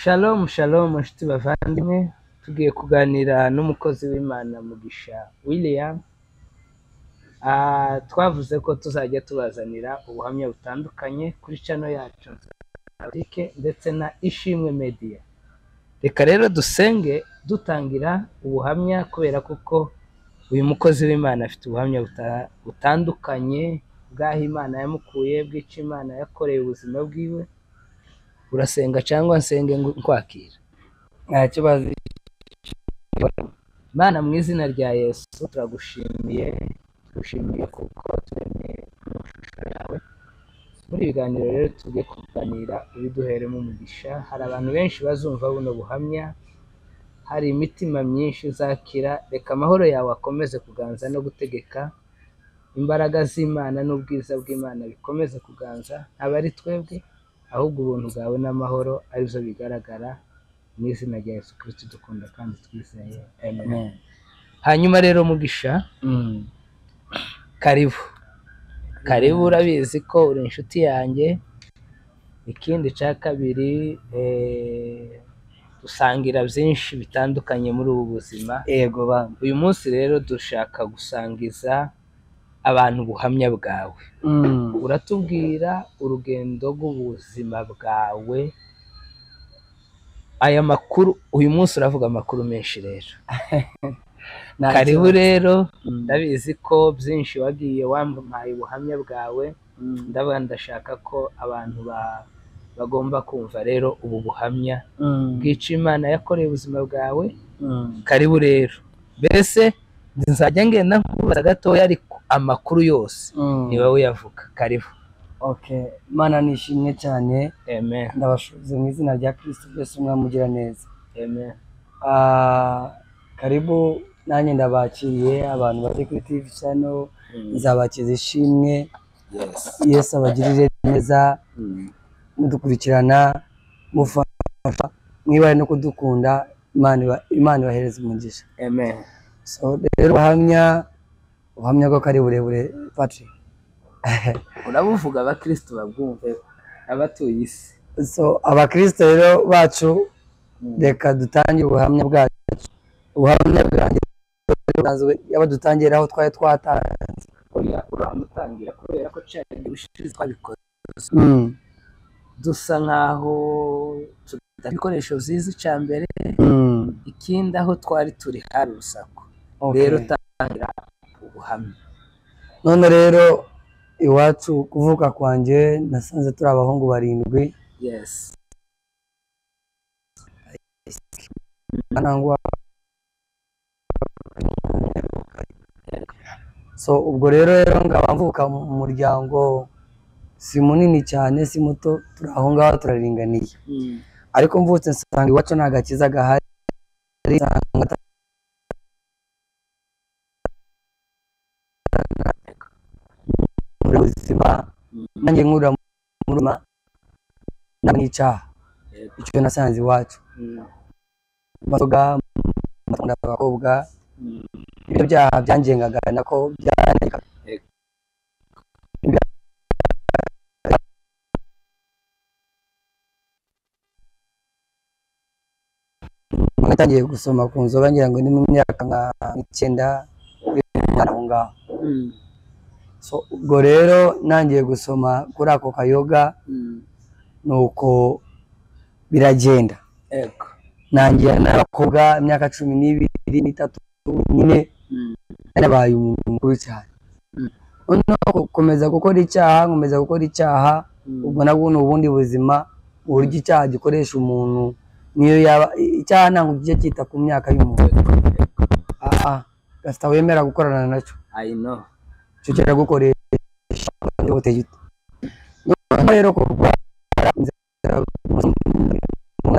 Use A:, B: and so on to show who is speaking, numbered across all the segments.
A: Shalom shalom nshuti bavandimwe, tugiye kuganira n'umukozi w'Imana Mugisha William. Twavuze ko tuzajya tubazanira ubuhamya butandukanye kuri channel yacu ndetse na Ishimwe Media. Reka rero dusenge dutangira ubuhamya, kubera kuko uyu mukozi w'Imana afite ubuhamya butandukanye bw'aho Imana yamukuye, bw'icyo Imana yakoreye ubuzima bwiwe. Urasenga cyangwa nsenge nkwakira?
B: Nta kibazo.
A: Mana, mu izina rya Yesu turagushimiye kuko turemye mu shusho yawe. Muri ibiganiro rero tugiye kuganira, ubiduheremo umugisha. Hari abantu benshi bazumva buno buhamya, hari imitima myinshi izakira. Reka amahoro yawe akomeze kuganza no gutegeka, imbaraga z'Imana n'ubwiza bw'Imana bikomeze kuganza, abari twebwe, ahubwo ubuntu bwawe n'amahoro arizo bigaragara. Mu izina rya Yesu Kristo dukunda kandi twizeye, amen. Hanyuma rero Mugisha, karibu urabizi ko uri inshuti yanjye. Ikindi cya kabiri, dusangira byinshi bitandukanye muri ubu buzima.
B: Yego bana.
A: Uyu munsi rero dushaka gusangiza abantu ubuhamya bwawe. Uratubwira urugendo rw'ubuzima bwawe. Aya makuru uyu munsi uravuga amakuru menshi rero. Karibu rero, ndabizi ko byinshi wagiye wampaye ubuhamya bwawe. Ndashaka ko abantu bagomba kumva rero ubu buhamya bw'icyo Imana yakoreye ubuzima bwawe. Karibu rero. Mbese nzajya ngenda nkubaza gatoya, ariko amakuru yose ni wowe uyavuga. Karibu.
B: Okay, Mana nishimye cyane.
A: Amen.
B: Ndabashuze mu izina rya Kristo Yesu mwamugira neza.
A: Amen.
B: Karibu, nanjye ndabakiriye abantu bari kuri TV channel. Nzabakiza Ishimwe. Yesu abagirire neza. Mudukurikirana, mufasha, mwibare no kudukunda. Imana ibahereze umugisha.
A: Amen.
B: So rero ubuhamya bwo kari burebure Patrick.
A: Urabuvuga abakristo babwumve, abatuye isi.
B: So abakristo rero bacu, reka dutangire ubuhamya bwacu. Ubuhamya bwanjye yaba dutangira aho twari twatanze.
A: Uramutangira kubera ko cyane ubushize twabikoze. Dusa nkaho ibikoresho byiza cya mbere. Ikindi aho twari turi hari urusaku. Rero tangira ubuhamya.
B: None rero iwacu kuvuka kwanjye nasanze turi abahungu 7.
A: Yes.
B: So ubwo rero ngaba mvuka mu muryango si munini cyane si muto, turi aho ngaho turaringaniye. Ariko mvutse nsanga iwacu nta gakiza gahari. Nanjye nkura muruma n'icyaha. Icyo nasanze iwacu. Bavuga abakobwa, ibyo byaha byangengaga nako byaneka. Natangiye gusoma ku nzoga ngira ngo ni mu myaka nka 9 aho ngaho. So ubwo rero nangiye gusoma kuri ako kayoga, nuko biragenda.
A: Yego.
B: Nangiye n'abakobwa imyaka 12 n'itatu nyine nabaye umuntu mukuru cyane. Komeza gukora icyaha, ubwo nabwo ubundi buzima, uburyo icyaha gikoresha umuntu. Niyo yaba icyaha ntabwo kijya cyita ku myaka y'umuntu. Gasita wemera gukorana nacyo.
A: I know.
B: Cyo kiragukoresha ubuteyite. Rero ko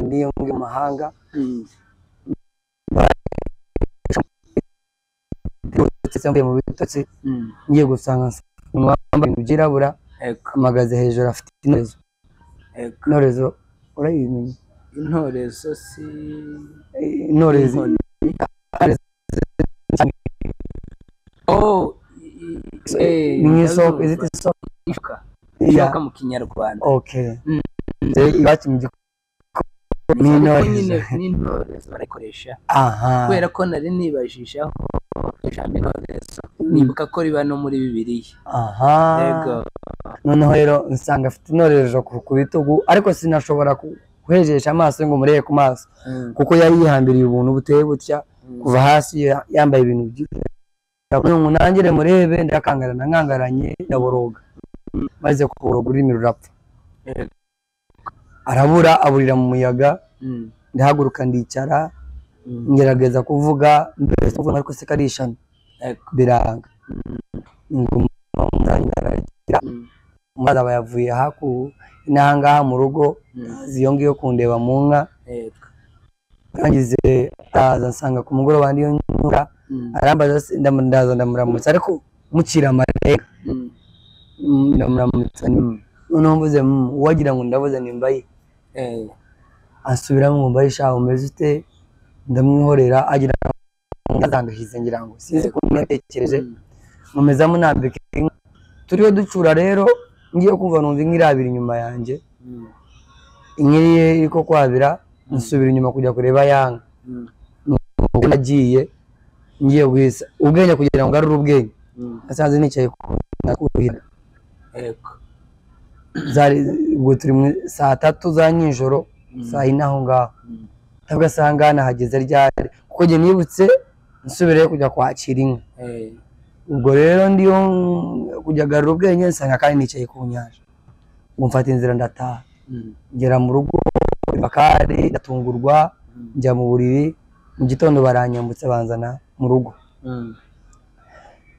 B: ndiyo mu mahanga. Mu bitotsi ngiye gusanga wambaye ibintu byirabura, amagaze hejuru afite intorezo. Intorezo urayimenye?
A: Intorezo si
B: intorezo. Ni isoko, iziti isoko.
A: Ishoka mu Kinyarwanda.
B: Okay. Iwacu mu
A: nyine n'intorezo barikoresha kubera ko nari nibajishaho ijambo intorezo nibuka ko riba no muri Bibiliya. Yego.
B: Noneho rero nsanga afite intorezo ku bitugu ariko sinashobora kuhejesha amaso ngo murebe ku maso kuko yari yihambiriye ubuntu buteye butya kuva hasi yambaye ibintu by'umuntu nangire murebe ndakangarana nkangaranye ndaboroga maze kuboroga ururimi rurapfa arabura aburira mu muyaga ndahaguruka ndicara ngerageza kuvuga mbese kuvuga ariko se karishana biranga maze aba yavuye inangaha mu rugo iyo ngiyo kundeba mu nka rangize araza nsanga ku mugoroba ndiyo nyura arambaza ndaza ndamuramutsa ariko mukira amarega ndamuramutsa noneho mvuze wagira ngo ndavuze nimbaye asubiramo ngo mbaye shaho umeze ute ndamwihorera agira ngazanduhize ngira ngo sinzi ko natekereje nkomeza munambika turiho ducura rero ngiye kumva numva inkirabira inyuma yanjye inkiriye iriko kwabira nsubira inyuma kujya kureba yanga nuko nagiye ngiye gwisa ubwenge kugira ngo ngarure ubwenge asanze nicaye kuhira zari ubwo turi saa 3 za nyijoro saa 4 aho ngaho tagasanga nahageze ryari kuko ngiye nibutse nsubire kujya kwakira inka ubwo rero ndiyo kujya garura ubwenge nsanga kandi nicaye ku nyanja ngo mfata inzira ndataha ngera mu rugo bakari ndatungurwa njya mu buriri mu gitondo baranyambutse banzana mu rugo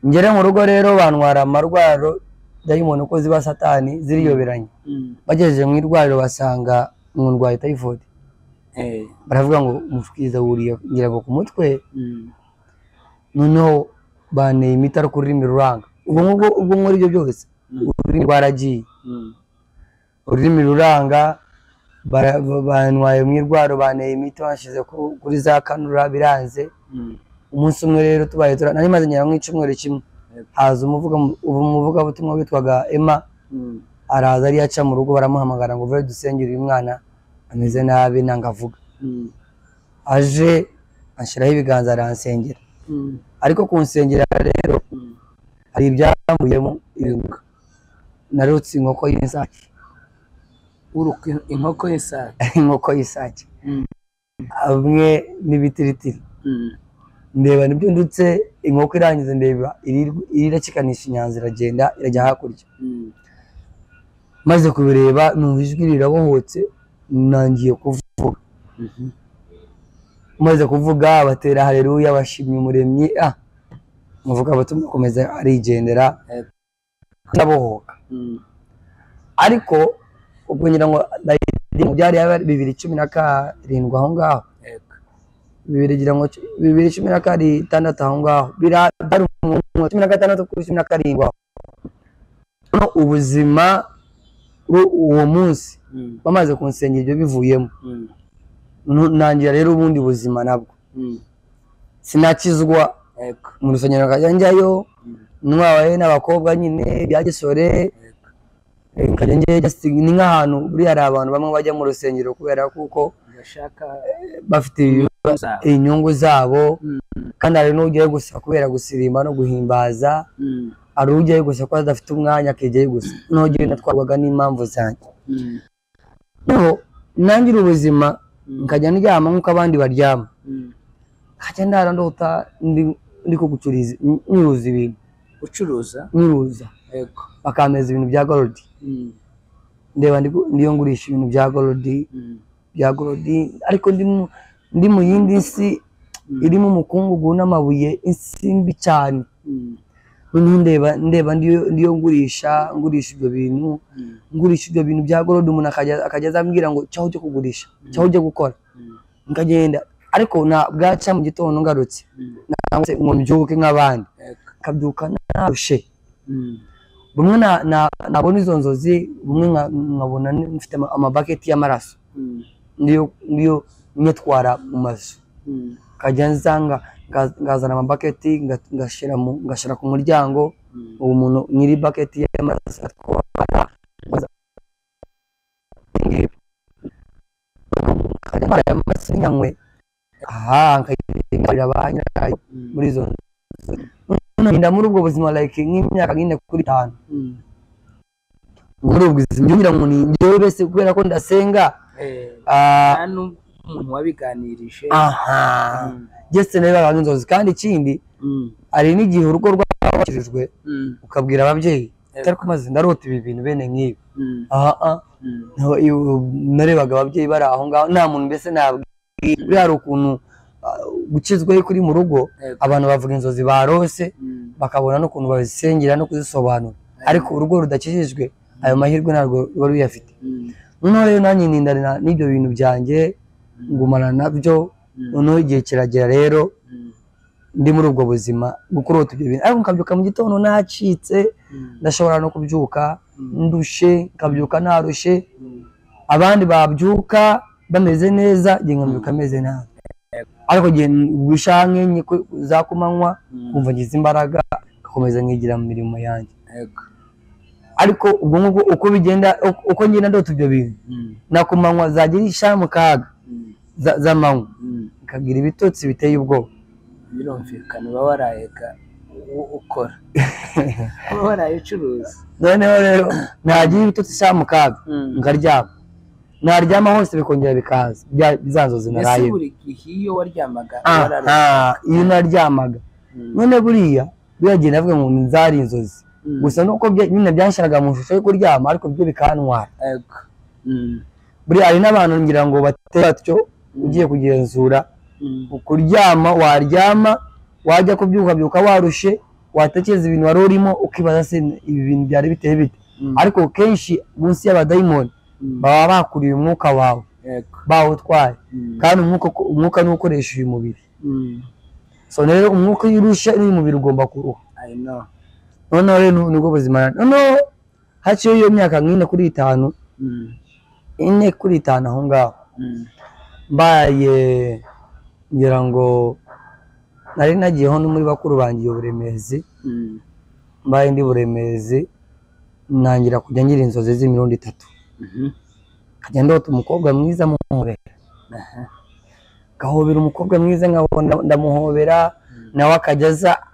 B: ngere mu rugo rero bantwara amarwaro dayimoni uko ziba satani ziriyoberanye bagejeje mu irwariro basanga ndwaye typhoid baravuga ngo umushwiza wuriye ngira ngo ku mutwe noneho banteye imiti ari ku rurimi ruranga ubwo nkora ibyo byose ururimi rwaragiye ururimi ruranga bantwaye mu irwaro banteye imiti bashize kuri za kanura biranze umunsi umwe rero tubaye nari maze nyira nk'icumweru kimwe haza umuvugabutumwa witwaga Emma araza ari yaca mu rugo baramuhamagara ngo uve dusengere uyu mwana ameze nabi nangavuga aje ashiraho ibiganza aransengera ariko kunsengera rero hari ibyambuyemo iruka narutse inkoko y'isake
A: inkoko y'isake
B: inkoko y'isake amwe n'ibitiritiri ndeba nibyo ndutse inkoko irangize ndeba iracikanisha inyanza iragenda irajya hakurya maze kubireba numva ijwi rirabohotse nangiye kuvuga maze kuvuga batera haleluya bashimye umuremyi muvuga abatumwa komeza arigendera ndabohoka ariko ubwo ngira ngo byari 2017 aho ngaho 2016 aho ngaho bira 16 kuri 17 no ubuzima uwo munsi bamaze kunsengera ibyo bivuyemo nangira rero ubundi buzima nabwo sinakizwa mu rusengero kajyanjayo ntwawe n'abakobwa nyine byagisore kajyanjaye ni nk'ahantu buri hari abantu bamwe bajya mu rusengero kubera kuko bafite inyungu zabo kandi hari n'ugiye gusa kubera gusirimba no guhimbaza ari ugiye gusa ko adafite umwanya akegeye gusa n'ugiye natwarwaga n'impamvu zanjye no nangira ubuzima nkajya ndyama nk'uko abandi baryama nkajya ndara ndota ndi ko gucuriza nyuruza ibintu nyuruza bakameza ibintu bya gold ndeba ndiyo ngurisha ibintu bya gold ariko ndi mu yindi si irimo umukungugu n'amabuye insimbi cyane ndeba ndiyo ngurisha ibyo bintu bya gold umuntu akajya azambwira ngo cyaho ujye kugurisha cyaho ujye gukora nkagenda ariko na bwaca mu gitondo ngarutse nangwa se ngo mbyuke nk'abandi kabyuka narushe bumwe nabona izo nzozi bumwe nkabona mfite amabaketi y'amaraso ndiyo nyetwara mu mazu kajya nzanga ngazana amabaketi ngashira ku muryango uwo muntu nyiri baketi y'amaraso atwara akajya amara amasiri nyanywe aha nkayirira abanyirayo muri izo nda muri ubwo buzima like nk'imyaka 4 kuri 5 muri ubwo buzima ngira ngo ni njyewe bese kubera ko ndasenga
A: umuntu wabiganirije
B: gese nayo abantu inzozi kandi ikindi ari n'igihe urugo rwabakijijwe ukabwira ababyeyi atari kumaze ndarota ibi bintu bene nk'ibi narebaga ababyeyi bari aho ngaho nta muntu mbese nabwira hari ukuntu gukizwaho kuri mu rugo abantu bavuga inzozi barose bakabona n'ukuntu bazisengera no kuzisobanura ariko urugo rudakijijwe ayo mahirwe ntabwo bari uyafite noneho rero nanjye nindana n'ibyo bintu byanjye ngumana nabyo noneho igihe kiragera rero ndi muri ubwo buzima gukurota ibyo bintu ariko nkabyuka mu gitondo nacitse ndashobora no kubyuka ndushe nkabyuka narushe abandi babyuka bameze neza ngiye nkabyuka ameze nabi ariko gihe gushanke za kumanywa kumva ngize imbaraga gakomeza nkigira mu mirimo yanjye ariko ubwo nguko uko bigenda uko ngenda ndota ibyo bintu nakumanywa zagira ishamu kaga z'amanywa ikagira ibitotsi biteye ubwoba
A: birumvikana uba warayega ukora uba waraye ucuruza
B: noneho rero nagira ibitotsi ishamu kaga ngaryama naryama hose bikongera bikaza bizanzoze naraye
A: ese buri gihe iyo waryamaga
B: iyo naryamaga none buriya byagiye navuga ngo nzari inzozi gusa nuko nyine byanshiraga mu shusho yo kuryama ariko byo bikantwara buriya hari n'abantu ngira ngo batyo ugiye kugenzura kuryama waryama wajya kubyuka byuka warushe watekereza ibintu wari urimo ukibaza se ibi bintu byari biteye bite ariko kenshi munsi y'abadayimoni baba bakuriye umwuka wawe bawutwaye kandi umwuka ni ukoresha uyu mubiri so rero umwuka y'urusha n'uyu mubiri ugomba kuruha noneho rero nibwo buzima noneho haciye iyo myaka 4 kuri 5 4 kuri 5 aho ngaho mbaye ngira ngo nari nagiyeho no muri bakuru bangiye uburemezi mbaye ndi buremezi nangira kujya ngira inzozi z'imirundi 3 kajya ndota umukobwa mwiza muhobera gahobera umukobwa mwiza nkabona ndamuhobera nawe akajyaza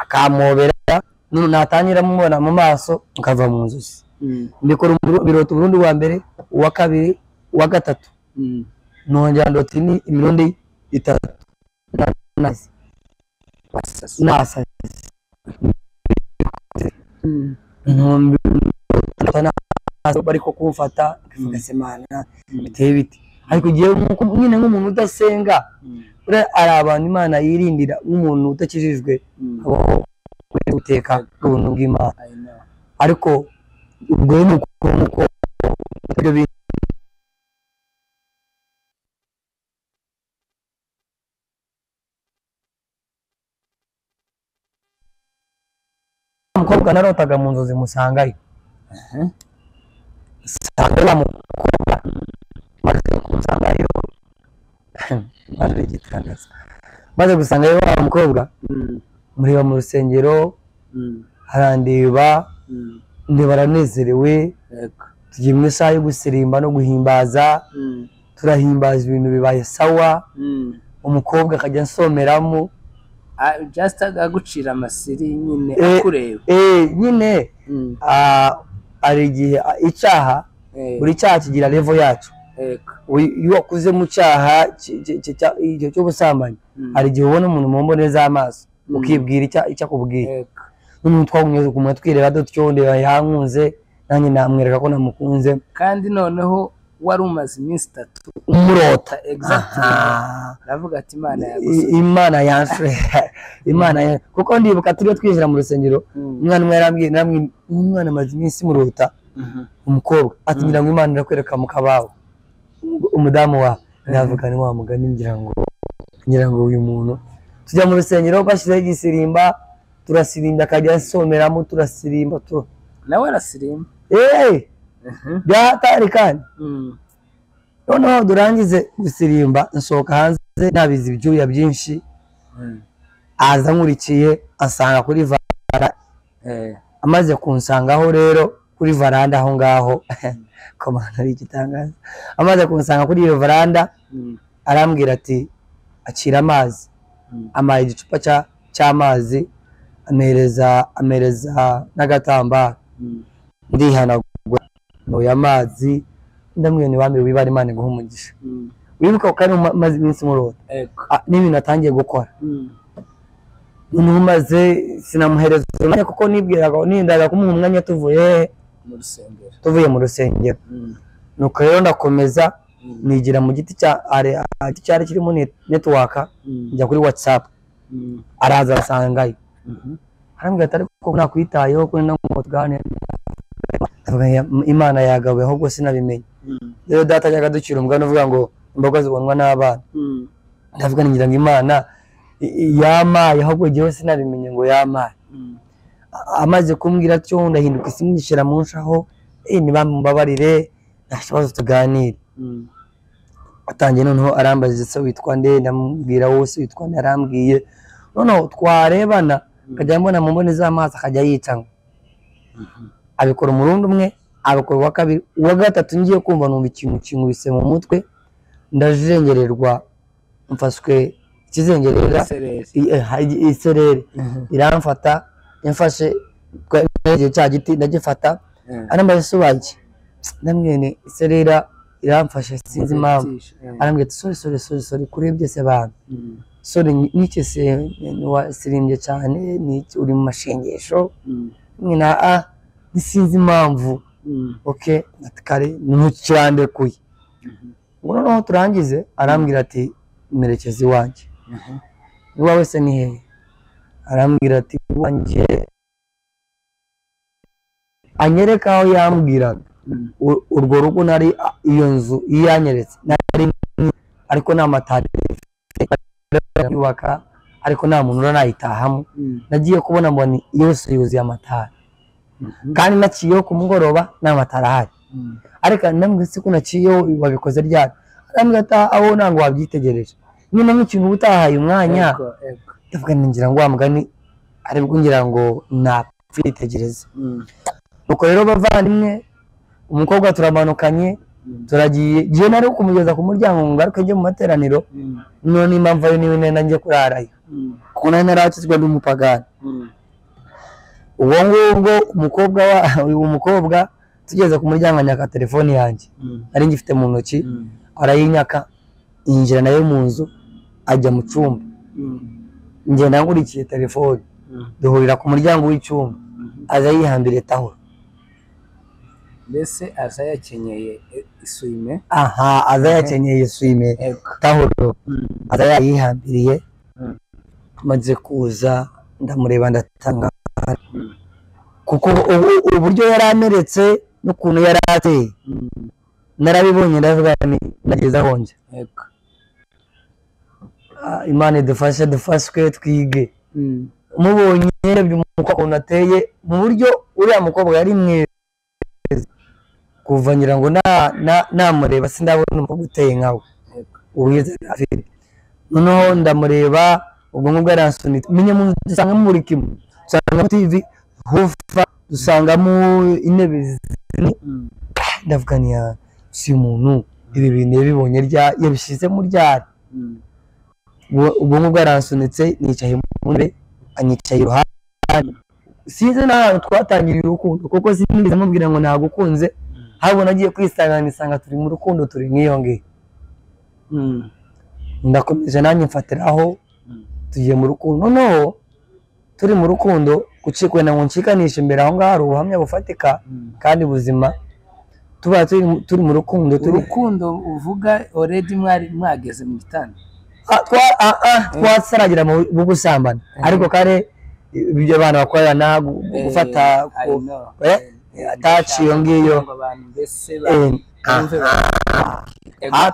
B: akamobera none natangira mubona mu maso nkava mu nzozi mbikora birota Burundi wa mbere uwa kabiri uwa gatatu nongera ndota ni imirundi 3 nasa bariko kumfata kivuga semana biteye biti ariko giye nyine nk'umuntu udasenga ari abantu Imana yirindira nk'umuntu utakijijwe abaho guteka ubuntu bw'Imana ariko ubwo ni uko ibyo bintu umukobwa narotaga mu nzozi musangayo sanga wa mukobwa maze kusangayo maze gusangayo wa mukobwa muriba mu rusengero harandeba ndeba aranezerewe tugiye mu isaha yo gusirimba no guhimbaza turahimbaza ibintu bibaye sawa umukobwa akajya nsomeramo
A: just agucira amasiri nyine akureba
B: nyine ari igihe icyaha buri cyaha kigira level yacu iyo wakuze mu cyaha cy'ubusambanyi hari igihe ubona umuntu mu mbone z'amaso ukibwira icyo akubwira n'umuntu twagumye kumwe twireba dutyo ndeba yankunze nanjye namwereka ko namukunze
A: kandi noneho wari umaze iminsi 3
B: umurota
A: exactly navuga ati
B: Imana yanshe Imana kuko ndibuka turiyo twinjira mu rusengero umwana umwe yarambwiye namwe umwana amaze iminsi murota umukobwa ati ngira ngo Imana irakwereka mu kabaho umudamu wa navuga ni wa mugani ngira ngo uyu muntu tujya mu rusengero bashyizeho igisirimba turasirimba akajya asomeramo turasirimba
A: nawe arasirimba
B: byatari kandi noneho durangize gusirimba nsohoka hanze nabizi ibyuya byinshi aza nkurikiye asanga kuri varanda amaze kunsangaho rero kuri varanda aho ngaho komanda y'igitangaza amaze kunsanga kuri iyo varanda arambwira ati acira amazi, amaye igicupa cy'amazi, amereza n'agatambaro, ndihanagura noya amazi, ndamwiyoni wambi wibara Imana iguha umugisha. Wibuka ko ari maze iminsi murota n'ibintu atangiye gukora, maze sinamuhereza umwanya kuko nibwiraga nindaga kumuha umwanya tuvuye mu rusengero. Nuko rero ndakomeza nigira mu giti cyari kirimo network, njya kuri WhatsApp, araza asangayo, arambwira ati ariko nakwitayeho ko ngo tuganire. Imana yagawe ahubwo sinabimenye. Rero data ajyaga ducira umugani uvuga ngo imboga zibonwa n'abana, ndavuga ngira ngo Imana yamaye ahubwo jyewe sinabimenye ngo yamaye. Amaze kumbwira atyo ndahinduka isimunyishira munshaho, nibambabarire nta kibazo tuganire. Atangiye noneho arambaza se witwa nde, ndamubwira wose witwa nde, arambwiye noneho twarebana akajya mbona mu mboni z'amaso akajya yicanga. Abikora umurundi umwe, abikora uwa kabiri, uwa gatatu ngiye kumva numva ikintu kinkubise mu mutwe, ndajengererwa, mfashwe ikizengerera isereri iramfata, yamfashe cya giti ndagifata, arambaza se waki, ndamwene iserera iramfashe sinzi impamvu, arambwira sorry kurebye se bana, sorry niki se wasirimbye cyane, niki uri mu mashengesho, mwina sinzi impamvu. Okay, kare ntukirandekuye. Noneho turangize arambwira ati merekezi wanjye, niwawe se ni hehe? Arambwira ati wanjye, anyereka aho yambwiraga urwo rugo nari iyo nzu yanyeretse nari, ariko nta matari yubaka, ariko nta muntu uranayitahamo. Nagiye kubona mbona yose yuzuye amatara, kandi naciyeho ku mugoroba nta matara ahari, ariko ndamwise ko naciyeho wabikoze ryari. Arambwira ati aho ntango wabyitegereje, nyine nk'ikintu utahaye umwanya. Ndavuga ngira ngo wa mugani aribwo ngira ngo napfitegereza. Nuko rero bavandimwe, umukobwa turamanukanye, turagiye, je nari kumugeza ku muryango ngo ngaruke njye mu materaniro, none impamvu ayo niwe nenda njye kurarayo kuko nari narakizwa n'umupagani. Uwo ngubwo umukobwa tugeze ku muryango anyaka telefone yanjye nari ngifite mu ntoki, arayinyaka, yinjira nayo mu nzu, ajya mu cyumba, ngenda ngurikiye telefone, duhurira ku muryango w'icyumba, aza yihambire tahuro.
A: Mbese aza yakenyeye isuime?
B: Aha, aza yakenyeye isuime tahuro, aza yayihambiriye. Maze kuza ndamureba ndatanga, kuko uburyo yari ameretse n'ukuntu yari ateye narabibonye, ndavuga nageze aho njya. Imana dufashwe twige. Mubonye umukobwa ateye mu buryo uriya mukobwa yari mwiza, kuva ngira ngo namureba sindabona umukobwa uteye nkawe uwize afite. Noneho ndamureba, ubwonko bwaransunitse, menye mu dusanga muri kimwe, dusanga TV hufa, dusangamo intebe zini. Ndavuga ni si umuntu ibi bintu bibonye yabishizemo ryari. Ubwonko bwaransunitse, nicaye mu ntebe, anyicaye iruhande. Sinzi naho twatangiriye urukundo kuko sinigeze mubwira ngo nagukunze, ahubwo nagiye kwisanga turi mu rukundo, turi nk'iyo ngiyo. Ndakomeje nanjye mfatiraho, tugiye mu rukundo. Noneho turi mu rukundo, kucikwena ngo ncikanisha imbere aho ngaho hari ubuhamya bufatika kandi buzima. Tuba turi mu rukundo.
A: Urukundo uvuga already mwageze mu gitanda?
B: Twasaragira mu gusambana, ariko kare ibyo abantu bakorana gufata ataci iyo ngiyo.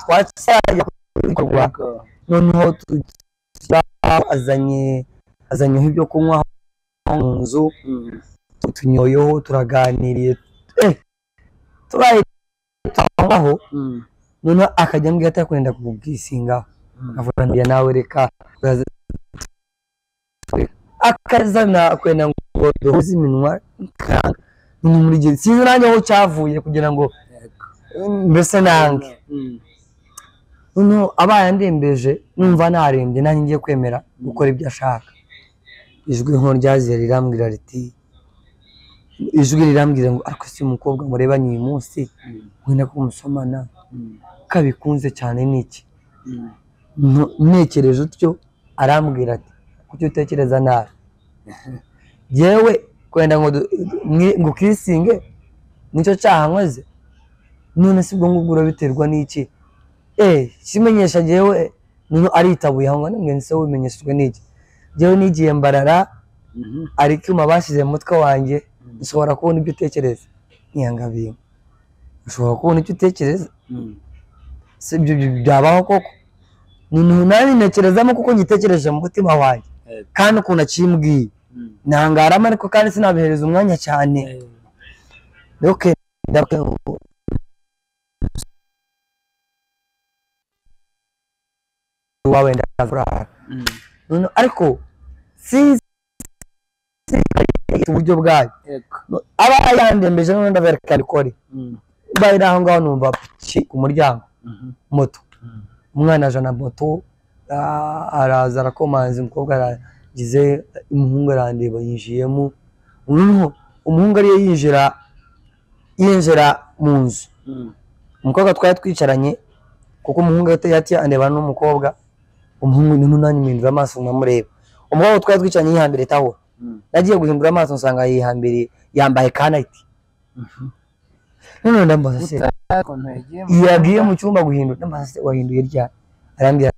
B: Twasaragira kubikorwa. Noneho azanye ibyo kunywa mu nzu, tunyoyeho, turaganiriye, tubaye aho. Noneho akajya mbwira ati kwenda kubwisingaho, avuga nawe reka, akazana kwenda ngo duhuze iminwa. Ni muri gihe sinzi nanjye aho cyavuye kugira ngo mbese nange. noneho abaye andembeje numva narembye nanjye ngiye kwemera gukora ibyo ashaka. Ijwi nko ryaziye rirambwira riti, ijwi rirambwira ngo ariko si umukobwa murebanye uyu munsi wenda ko musomana kabikunze cyane niki. Ntekereje utyo arambwira ati kuki utekereza nabi, yewe kwenda ngo kisinge nicyo cyaha nkoze, none si bwo ngubwo urabiterwa n'iki? Kimenyesha jewe nino aritabuye aho ngo nse wimenyeshejwe n'iki. Jewe nigiye mbarara ariko mabashize mu mutwe wanjye ushobora kubona ibyo utekereza. Nyangabiye ushobora kubona icyo utekereza, si ibyo byabaho koko? Nino nabi ntekerezamo kuko ngitekereje mu mutima wanjye kandi ukuntu akimbwiye nangarama, ariko kandi sinabihereza umwanya cyane. Okay, wawe ndavura none ariko sinzi uburyo bwayo aba yandembeje none ndavereka bikore bayira aho ngaho numva ku muryango moto, umwana aje na moto araza arakomanza, umukobwa aragize, umuhungu arandeba yinjiyemo, umuhungu ariyo yinjira mu nzu. Umukobwa twari twicaranye kuko umuhungu yati andeba n'umukobwa, umuhungu nino nani mpindura amaso nkamureba. Umukobwa twari twicaranye yihambire taho, nagiye guhindura amaso nsanga yihambire yambaye kanati. None ndambaza se yagiye mu cyumba guhindura, ndambaza se wahinduye rya? Arambwira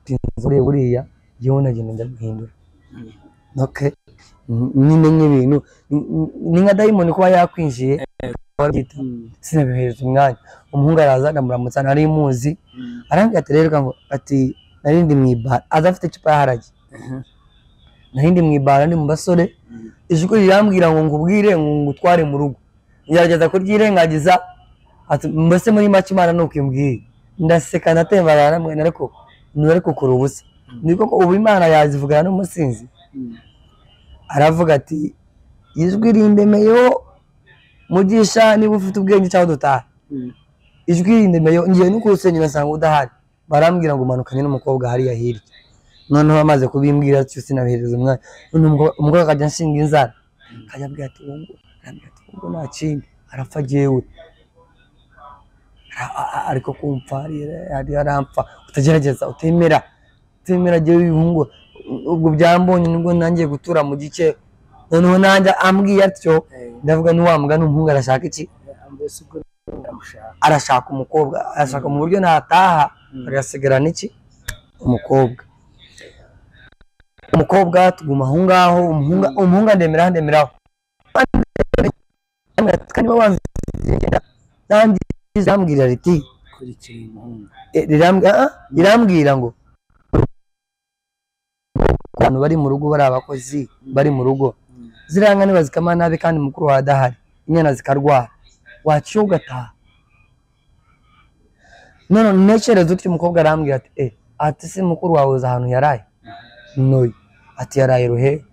B: tinzure buriya yewe nagenda ndaguhindura. Okay, nimenye ibintu ni nka diamond kuba yakwinjiye sinabihereza umwanya. Umuhungu araza ndamuramutsa nari muzi, arambwira ati rero ngo ati narindi mwibara azafite icupa yaharage, narindi mwibara ni mu basore. Ijwi rirambwira ngo ngubwire ngo ngutware mu rugo, ngerageza kuryirengagiza ati mbese muri make Imana nuko imbwiye. Ndaseka natembarana namwe ariko kuri ubusa, niko ko ubu Imana yazivugana n'umusinzi. Aravuga ati ijwi rindemeyo mugisha niba ufite ubwenge cyangwa dutaha. Ijwi rindemeyo ngiye no kurusenya nasanga udahari, barambwira ngo manukanye n'umukobwa hariya hirya. Noneho bamaze kubimbwira ati sinabihereza umwanya, none umukobwa akajya nshinga inzara akajya abwira ati ubwo nta kindi arapfa jewe, ariko kumva ari arampfa utagerageza utemera jewe ibihungu ubwo byambonye nubwo nangiye gutura mu gice. Noneho nanjye ambwiye atyo ndavuga ni wa mugani umuhungu arashaka iki? Arashaka umukobwa, arashaka mu buryo nataha agasigarana iki? Umukobwa tuguma aho ngaho, umuhungu ndemeraho kandi babanzigenda nanjye zambwira riti rirambwira ngo abantu bari mu rugo bari abakozi bari mu rugo ziranga niba zikama nabi kandi mukuru wa dahari inyana zikarwara waciye ugataha. None ntekereza utyo umukobwa arambwira ati ati se mukuru wawe uza ahantu yaraye? Noye ati yaraye Ruheru.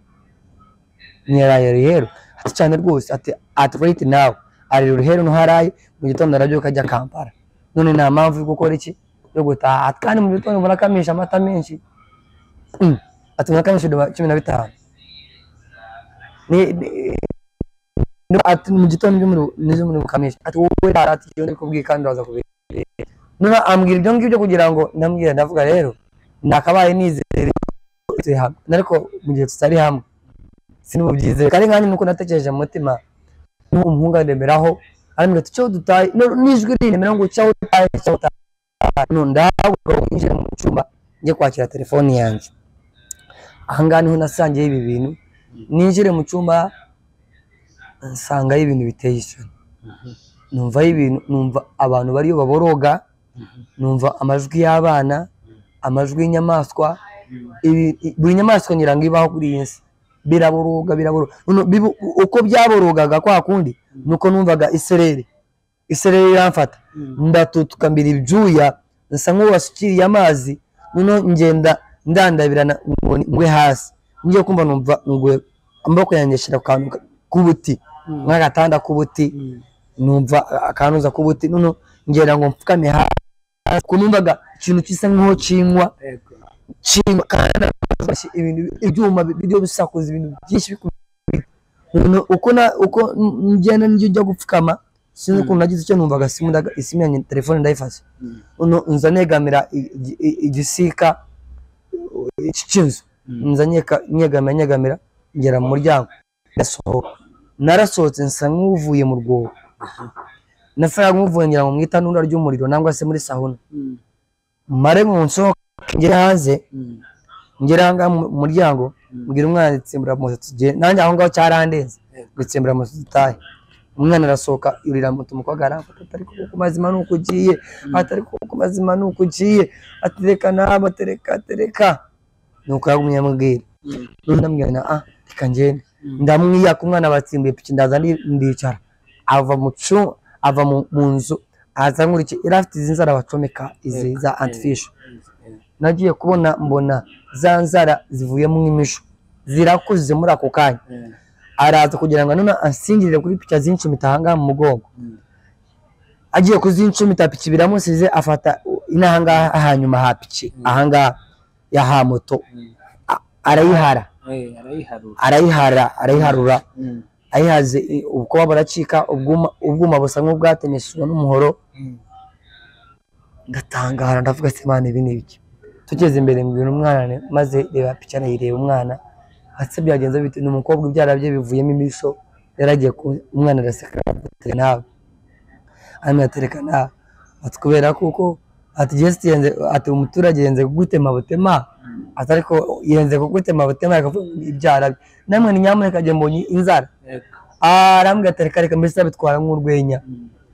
B: Nyaraye Ruheru ati cyane rwose ati right now ari Ruheru no haraye mu gitondo arabyuka ajya Kampala. None nta mpamvu yo gukora iki yo gutaha kandi mu gitondo ubona kamisha amata menshi ati nakamisha 15 ni ati mu gitondo nizo muri kamisha ati wowe ati yo ndikubwiye kandi waza kubira. None ambwira ibyo ngibyo kugira ngo ndambwira ndavuga rero nakabaye nizere nariko mu gihe tutari hamwe sinubyize kandi nkanye nuko natekereje mu mutima n'umuhungu ndemeraho arambwira ati cyo dutaye nijwi rinemera ngo cyo dutaye none ndavuga injira mu cyumba ngiye kwakira telefone yanjye. Ahangana niho nasangiye ibi bintu, ninjire mu cyumba nsanga ibintu biteye isoni. Numva abantu bariyo baboroga, numva amajwi y'abana, amajwi y'inyamaswa, buri nyamaswa nyiranga ibaho kuri iyi si biraboroga. Uko byaborogaga kwa kundi nuko numvaga isereri iramfata ndatutuka mbira ibyuya nsa nk'uwasukiriye amazi. None ngenda ndandabirana ngwe hasi, ngiye kumva numva ngwe amaboko yanyeshira kantu kubuti nk'agatanda kubuti, numva akanuza kubuti. None ngera ngo mfukame hasi kunumvaga ikintu kisa nkaho cinywa kandi ibintu ibyuma byo bisakuza ibintu byinshi uko ngenda njya gupfukama sinzi ukuntu nagize icyo numvaga isimu yanjye telefone ndayifashe nza negamira igisika cy'inzu nza nyegamira ngera mu muryango narasohotse nsa nk'uvuye mu rwobo nafara nk'uvuye ngira ngo mwita n'ura ry'umuriro nangwa se muri sahuna mare mu nsohoka ngera hanze ngera mu muryango mbwira umwana itsembura musatsi nanjye aho ngaho cyarandenze gutsembura musatsi taye umwana arasohoka yurira moto umukobwa aramfata atari ku mazima nuko ugiye atari ku mazima nuko ugiye atereka nabo tereka nuko yagumye mubwira ndamwira reka ngende ndamwiyaka umwana batsimbuye piki ndaza ndicara ava mu nzu aza nkuriki irafite izi nzara bacomeka izi za antifish nagiye kubona mbona za nzara zivuyemo imisho zirakuze muri ako kanya araza kugira ngo none ansingirire kuri piki azincumita ahanga mu mugongo agiye kuzincumita piki biramusize afata inahanga hanyuma ha piki ahanga ya ha moto arayiharura ayihaze ubwo baracika ubwuma busa nk'ubwatemeshejwe n'umuhoro ngatangara ndavuga se Imana ibi ni ibiki tugeze imbere mbwira umwana maze reba piki arayireba umwana ase byagenze bite n'umukobwa ibyara bye bivuyemo imisho yaragiye umwana araseka nawe amatereka nawe atkubera kuko atigesti yenze ati umuturage yenze kugutema butema atari ko yenze kugutema butema akavuga ibyara namwe ni nyamuneka je mbonye inzara arambwa tereka reka mbese bitwara nk'urwenya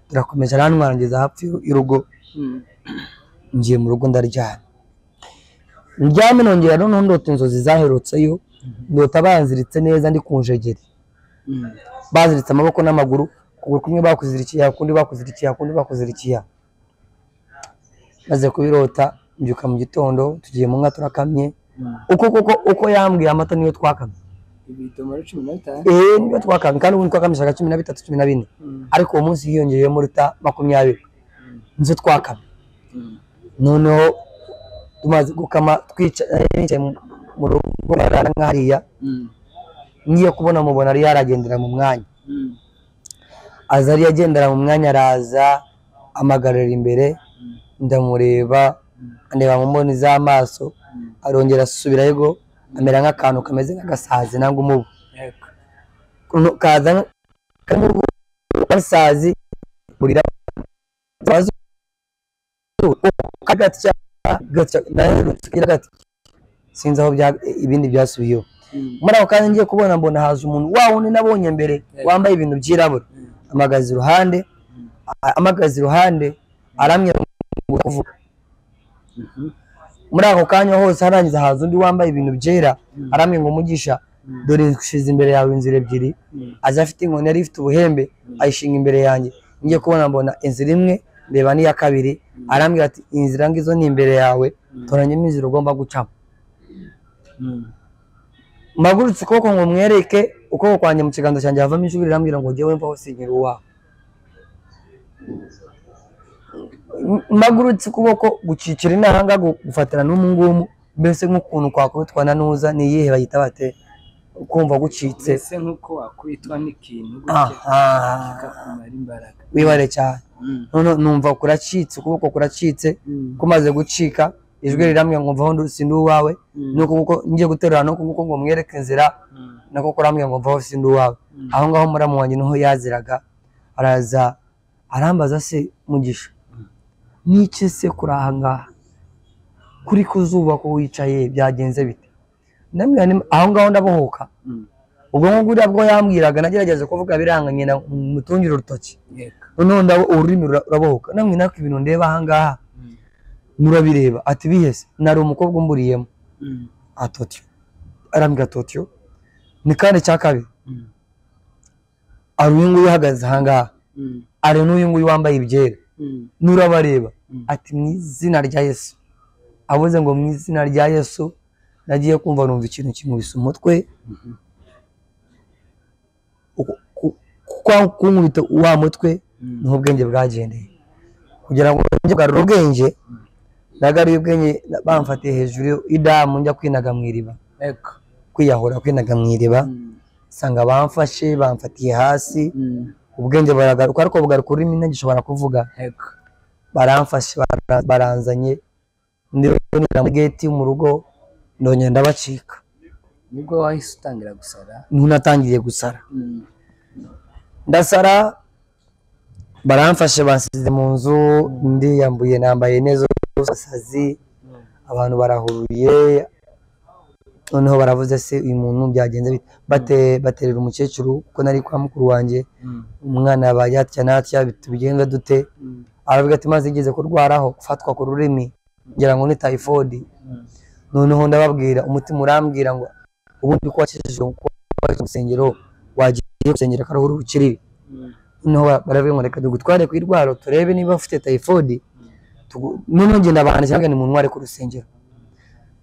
B: turakomeje arantwarangeza hapfi irugo ngiye mu rugo ndaryana ndyame nongera none ndota inzozi zaherutseyo ndota banziritse neza ndi kunjegeri baziritse amaboko n'amaguru kuguru kumwe bakuzirikiye kundi bakuzirikiye maze kubirota mbyuka mu gitondo tugiye mu nka turakamye uko yambwiye amata niyo twakamye
A: ibidomoro 15
B: niyo twakamye kandi ubu twakamishaga 13 14 ariko uwo munsi hiyongeye muri 20 nzo twakamye noneho tumaze gukama twicaye mu rugo nkariya ngiye kubona mubona ari yaragendera mu mwanya azari yagendera mu mwanya araza amagarira imbere ndamureba ndeba mu mboni z'amaso arongera asubirayo amera nk'akantu kameze nk'agasazi nangwa umubu kaza gasazi burira kagati sinzi aho ibindi byasubiyeho muri ako kanya ngiye kubona mbona haza umuntu wundi nabonye mbere wambaye ibintu byirabura amagazi iruhande aramye kuvuga muri ako kanya hose harangiza haza undi wambaye ibintu byera aramye ngo mugisha dore kushiza imbere yawe inzira ebyiri aza afite inkoni yari ifite ubuhembe ayishinga imbere yanjye ngiye kubona mbona inzira imwe ndeba n'iya kabiri arambwira ati inzira ngizo ni imbere yawe toranyemo inzira ugomba gucamo magurutse ukuboko ngo mwereke ukuboko kwanjye mu kiganza cyanjye havamo ijwi rirambwira ngo jyewe mvaho sinkiri uwawe magurutse ukuboko gucikira inahanga gufatira n'umungumu mbese nk'ukuntu kwakubitwa na nuza niyihe bayita bate kumva gucitse
A: mbese nk'uko wakwitwa n'ikintu kikakumara imbaraga
B: wibare cyane none numva kuracitse ukuboko kuracitse kumaze gucika ijwi riramwe ngo mvaho sindi uwawe nuko kuko ngiye guterura no kuko ngo mwereke inzira nako kuramwe ngo mvaho sindi uwawe aho ngaho muramu wanjye niho yaziraga araza arambaza se mugisha n'iki se kurahanga kuri kuzuba ko wicaye byagenze bite namwe aho ngaho ndabohoka ubwo ngo guriya bwo yambwiraga nagerageze kuvuga biranganye na mutungira urutoki none ndabo ururimi rurabohoka namwe nako ibintu ndeba aha ngaha murabireba ati bihese nari umukobwa umburiyemo atotyo arambwira totyo ni kandi cyakabi ari uyu nguyu uhagaze aha ngaha ari n'uyu nguyu wambaye ibyera nurabareba ati mu izina rya Yesu avuze ngo mu izina rya Yesu nagiye kumva numva ikintu kimubise umutwe kuko kunkubita wa mutwe niho ubwenge bwagendeye kugira ngo njye kugarura ubwenge nagaruye ubwenge bamfatiye hejuru idamu njya kwinaga mu iriba kwiyahura kwinaga mu iriba sanga bamfashe bamfatiye hasi ubwenge baragaruka ariko bugaruka ururimi ntagishobora kuvuga baramfashe baranzanye ndira mu gate mu rugo ndongera ndabacika
A: nibwo wahise utangira gusara
B: ntunatangiye gusara ndasara baramfashe bansize mu nzu ndi yambuye nambaye neza usasazi abantu barahuruye noneho baravuze se uyu muntu byagenze baterera umukecuru ko nari kwa mukuru wanjye umwana yatya natya bitubigenga dute aravuga ati maze igeze kurwaraho gufatwa ku rurimi ngira ngo ni typhoid noneho ndababwira umutima urambwira ngo ubundi ko wakijije ko urusengero wagiye gusengera karuhura ukiriri noneho baravuga ngo reka dugutware kwirwaro turebe niba ufite typhoid noneho ngenda abana cyangwa ni umuntu wari ku rusengero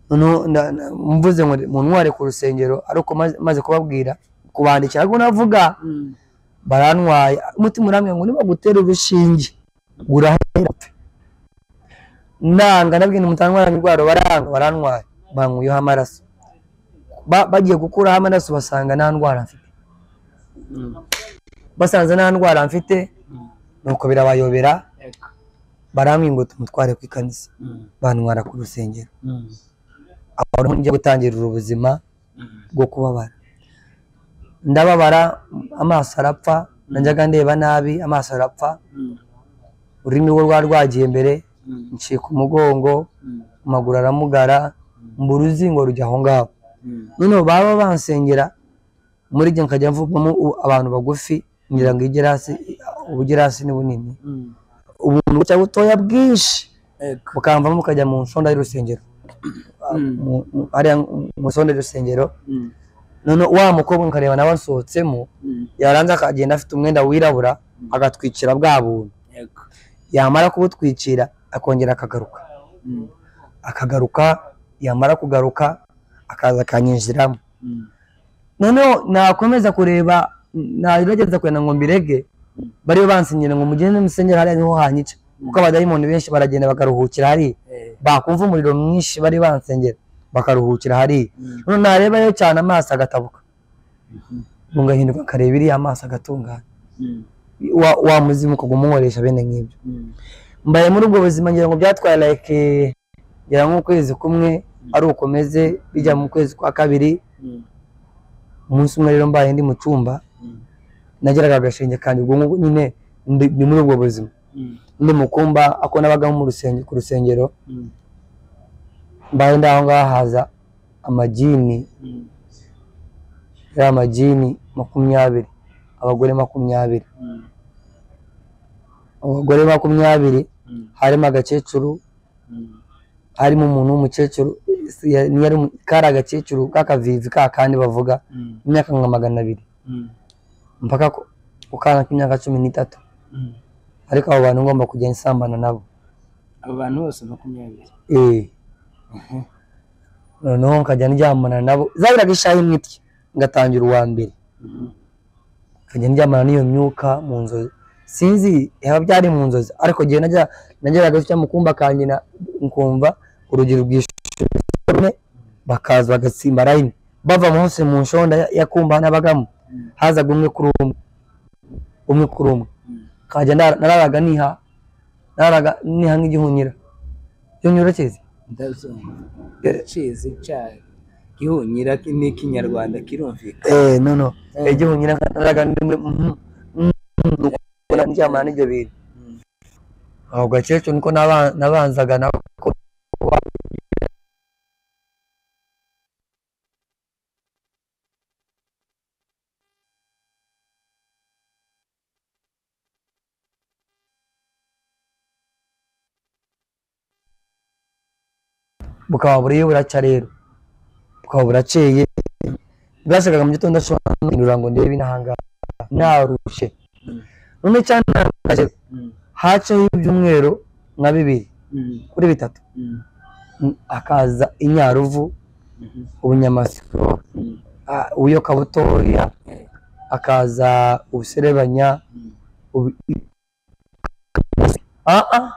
B: noneho mvuze ngo umuntu wari ku rusengero ariko maze kubabwira kubandikira ko navuga barantwaye umutima urambwira ngo niba gutera urushinge urahera nanga nabwiye umutangwa n'indwara barantwaye bankuyeho amaraso bagiye gukuraho amaraso basanga nta ndwara mfite basanze nta ndwara mfite nuko birabayobera barambwira ngo tumutware ku ikanisa bantwara ku rusengero aho njya gutangirira ubuzima bwo kubabara ndababara amaso arapfa najyaga ndeba nabi amaso arapfa ururimi rwo rwagiye mbere ncika umugongo amaguru aramugara mbura uruzingo rujya aho ngaho noneho baba bansengera muri gihe nkajya mvugamo abantu bagufi ngira ngo ubugerasi ni bunini ubuntu bucya butoya bwinshi bukamvamo mukajya mu nsonda y'urusengero mu nsonda y'urusengero noneho wa mukobwa nkareba nawe nsohotsemo yaranze akagenda afite umwenda wirabura agatwikira bwa buntu yamara kubutwikira akongera akagaruka yamara kugaruka akaza akanyinjiramo noneho nakomeza kureba nagerageza kwenda ngo mbirege bari bansinyira ngo mugende musengera hariya niho hanyica kuko abadayimoni benshi baragenda bakaruhukira hari bakumva umuriro mwinshi bari bansengera bakaruhukira hari none narebayo cyane amaso agatabuka ngahinduka akareba iriya amaso agatungana wa muzimu kugumuhoresha bene nk'ibyo mbaye muri ubwo buzima ngira ngo byatwaye like ngira nk'ukwezi kumwe ari ukomeze bijya mu kwezi kwa kabiri umunsi umwe rero mbaye ndi mu cyumba nageraga agashinge kandi ubwo nyine ndi muri ubwo buzima ndi mu kumba ako nabagamo mu rusengero ku rusengero mbaye ndaho ngaho haza amajini ya majini 20 abagore 20 abagore 20 harimo agakecuru harimo umuntu w'umukecuru yari kari agakecuru kakavivi kandi bavuga imyaka nka 200 mpaka ukana k'imyaka 13 ariko abo bantu ngomba kujya insambana nabo
A: abo bantu bose 20
B: noneho nkajya ndyamana nabo zabiraga ishahi mwiti ngatangira uwa mbere nkajya ndyamana n'iyo myuka mu nzozi sinzi yaba byari mu nzozi ariko gihe nageraga cyo mu kumba kanyina nkumva urugero rw'ishume bakaza bagatsimba line bava hose mu nshonda yakumba nabagamo haza gumwe kuri umwe kajya naraga niha nk'igihunyira yo nyurakeze
A: ndachizi cyane gihunyira n'ikinyarwanda kirumvika
B: no igihunyira naraga ndyamana n'ibyo bintu aho gakecuru niko nabanzaga nako bukaba buriye buraca rero bukaba buraceye bwashakaga mu gitondo ashobora kwinura ngo ndebe inahanga narushe none cyane haceho ibyumweru nka 2 kuri 3 akaza inyaruvu ubunyamasiro uyo kabutoya akaza ubuserebanya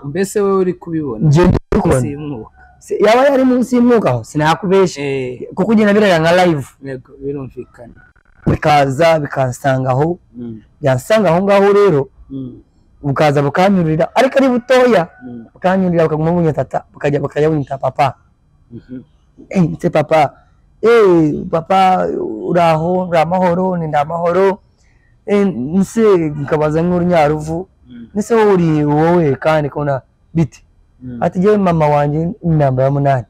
A: mbese wewe uri kubibona
B: nje ndikubona yaba yari munsi y'umwuka aho sinakubesha kuko ugenda birera nka live
A: yego birumvikana
B: bikaza bikansanga aho yansanga aho ngaho rero bukaza bukanyurira ariko ari butoya bukanyurira bakaguma bunyatata bakajya bunyita papa nse papa papa uraho ramahoro ni ndamahoro nse nkabaza nk'urunyaruvu nse wowe kandi kona biti ati je mama wanje namba ya 8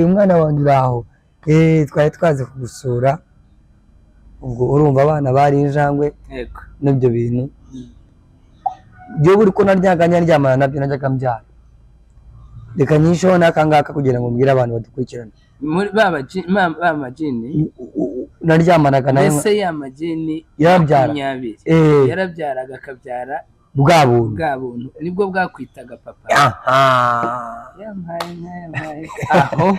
B: umwana wanje uraho twari twaze kugusura ubwo urumva abana bari injangwe
A: yego
B: n'ibyo bintu byo buri ko naryaganya ryamana nabyo najyaga mbyara reka nyisho nakangaka kugira ngo mbwire abantu badukurikirana
A: muri ba majini
B: naryamanaga nayo
A: ese ya majini
B: yarabyara
A: yarabyaraga akabyara
B: bwa buntu
A: nibwo bwakwitaga papa yampaye aho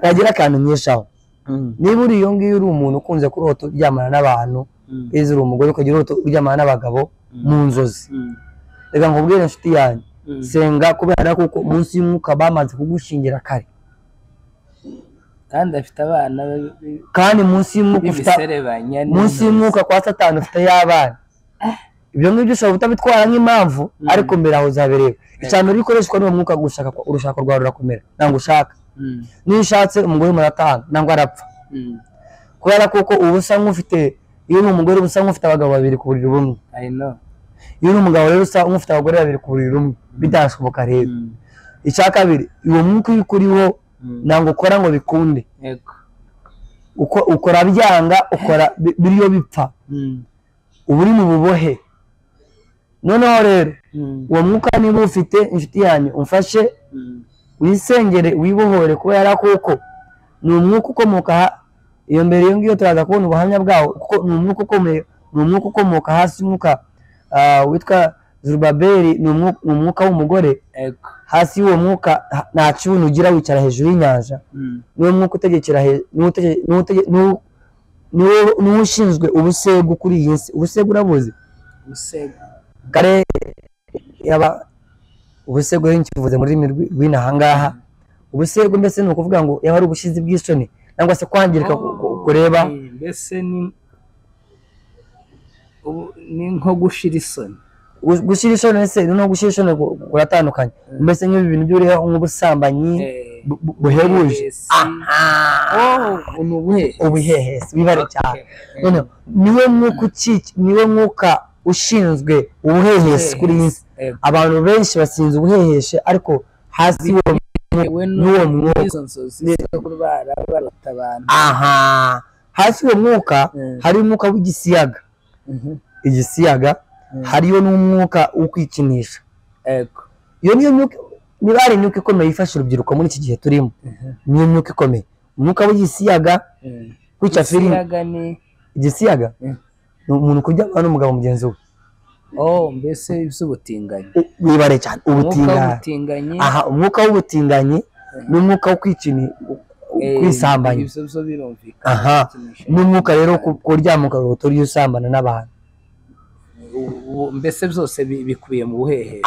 B: agira akantu nyishaho niba uri iyo ngiyo uri umuntu ukunze kurota uryamana n'abantu ezi uri umugore ukagira urota uryamana n'abagabo mu nzozi reka nkubwire inshuti yanjye senga kubera kuko munsi y'umwuka bamaze kugushingira kare
A: kandi afite abana
B: kandi munsi y'umwuka munsi y'umwuka kwa Satani ufite y'abana ibyo ngibyo ushobora kutabitwara nk'impamvu ariko mbere aho uzabereye icyambere bikoreshwa n'uwo mwuka gushaka urushaka rwawe rurakomera ntabwo ushaka niyo ushatse umugore muratanga ntabwo arapfa kubera kuko ubusa nk'ufite iyo ni umugore ubusa nk'ufite abagabo babiri ku buriri bumwe iyo ni umugabo rero usa nk'ufite abagore babiri ku buriri bumwe bidashoboka rero icya kabiri uwo mwuka iyo ukuriho ntabwo ukora ngo bikunde ukora byanga ukora biriyo bipfa uba uri mu bubohe noneho rero uwo mwuka niba ufite inshuti yanyu umfashe wisengere wibohore kubera kuko ni umwuka ukomoka iyo mbere iyo ngiyo turaza kubona ubuhamya bwawo kuko ni umwuka ukomeye ni umwuka ukomoka hasi umwuka witwa Zerubabeli ni umwuka w'umugore hasi y'uwo mwuka nta kibuno ugira wicara hejuru y'inyanja niwo mwuka utegekera niwo ushinzwe ubusego kuri iyi si ubusego urabuzi kare yaba ubusego nkivuze muri rurimi rw'inahangaha ubusego mbese ni ukuvuga ngo yaba ari ubushizi bw'isoni cyangwa se kwangirika kureba
A: mbese ni nko gushira isoni
B: gushira isoni ese no gushira isoni kuratandukanye mbese nk'ibi bintu by'uriho nk'ubusambanyi buhebuje ubuhehesi wibare cyane none niwe mwuka ushinzwe ubuhehesi kuri iyi si abantu benshi basinze ubuheheshe ariko hasi n'uwo mwuka hasi y'uwo mwuka hari umwuka w'igisiyaga igisiyaga hariyo n'umwuka wo kwikinisha iyo niyo myuka niba ari imyuka ikomeye ifasha urubyiruko muri iki gihe turimo niyo myuka ikomeye umwuka w'igisiyaga kwica filime igisiyaga ni umuntu kujya n'umugabo mugenzi we
A: mbese iby'ubutinganyi
B: wibare cyane ubutinganyi umwuka w'ubutinganyi n'umwuka wo kwisambanya n'umwuka rero kuryama ukarota uriyo usambana n'abantu
A: mbese byose bikubiye mu buhehesi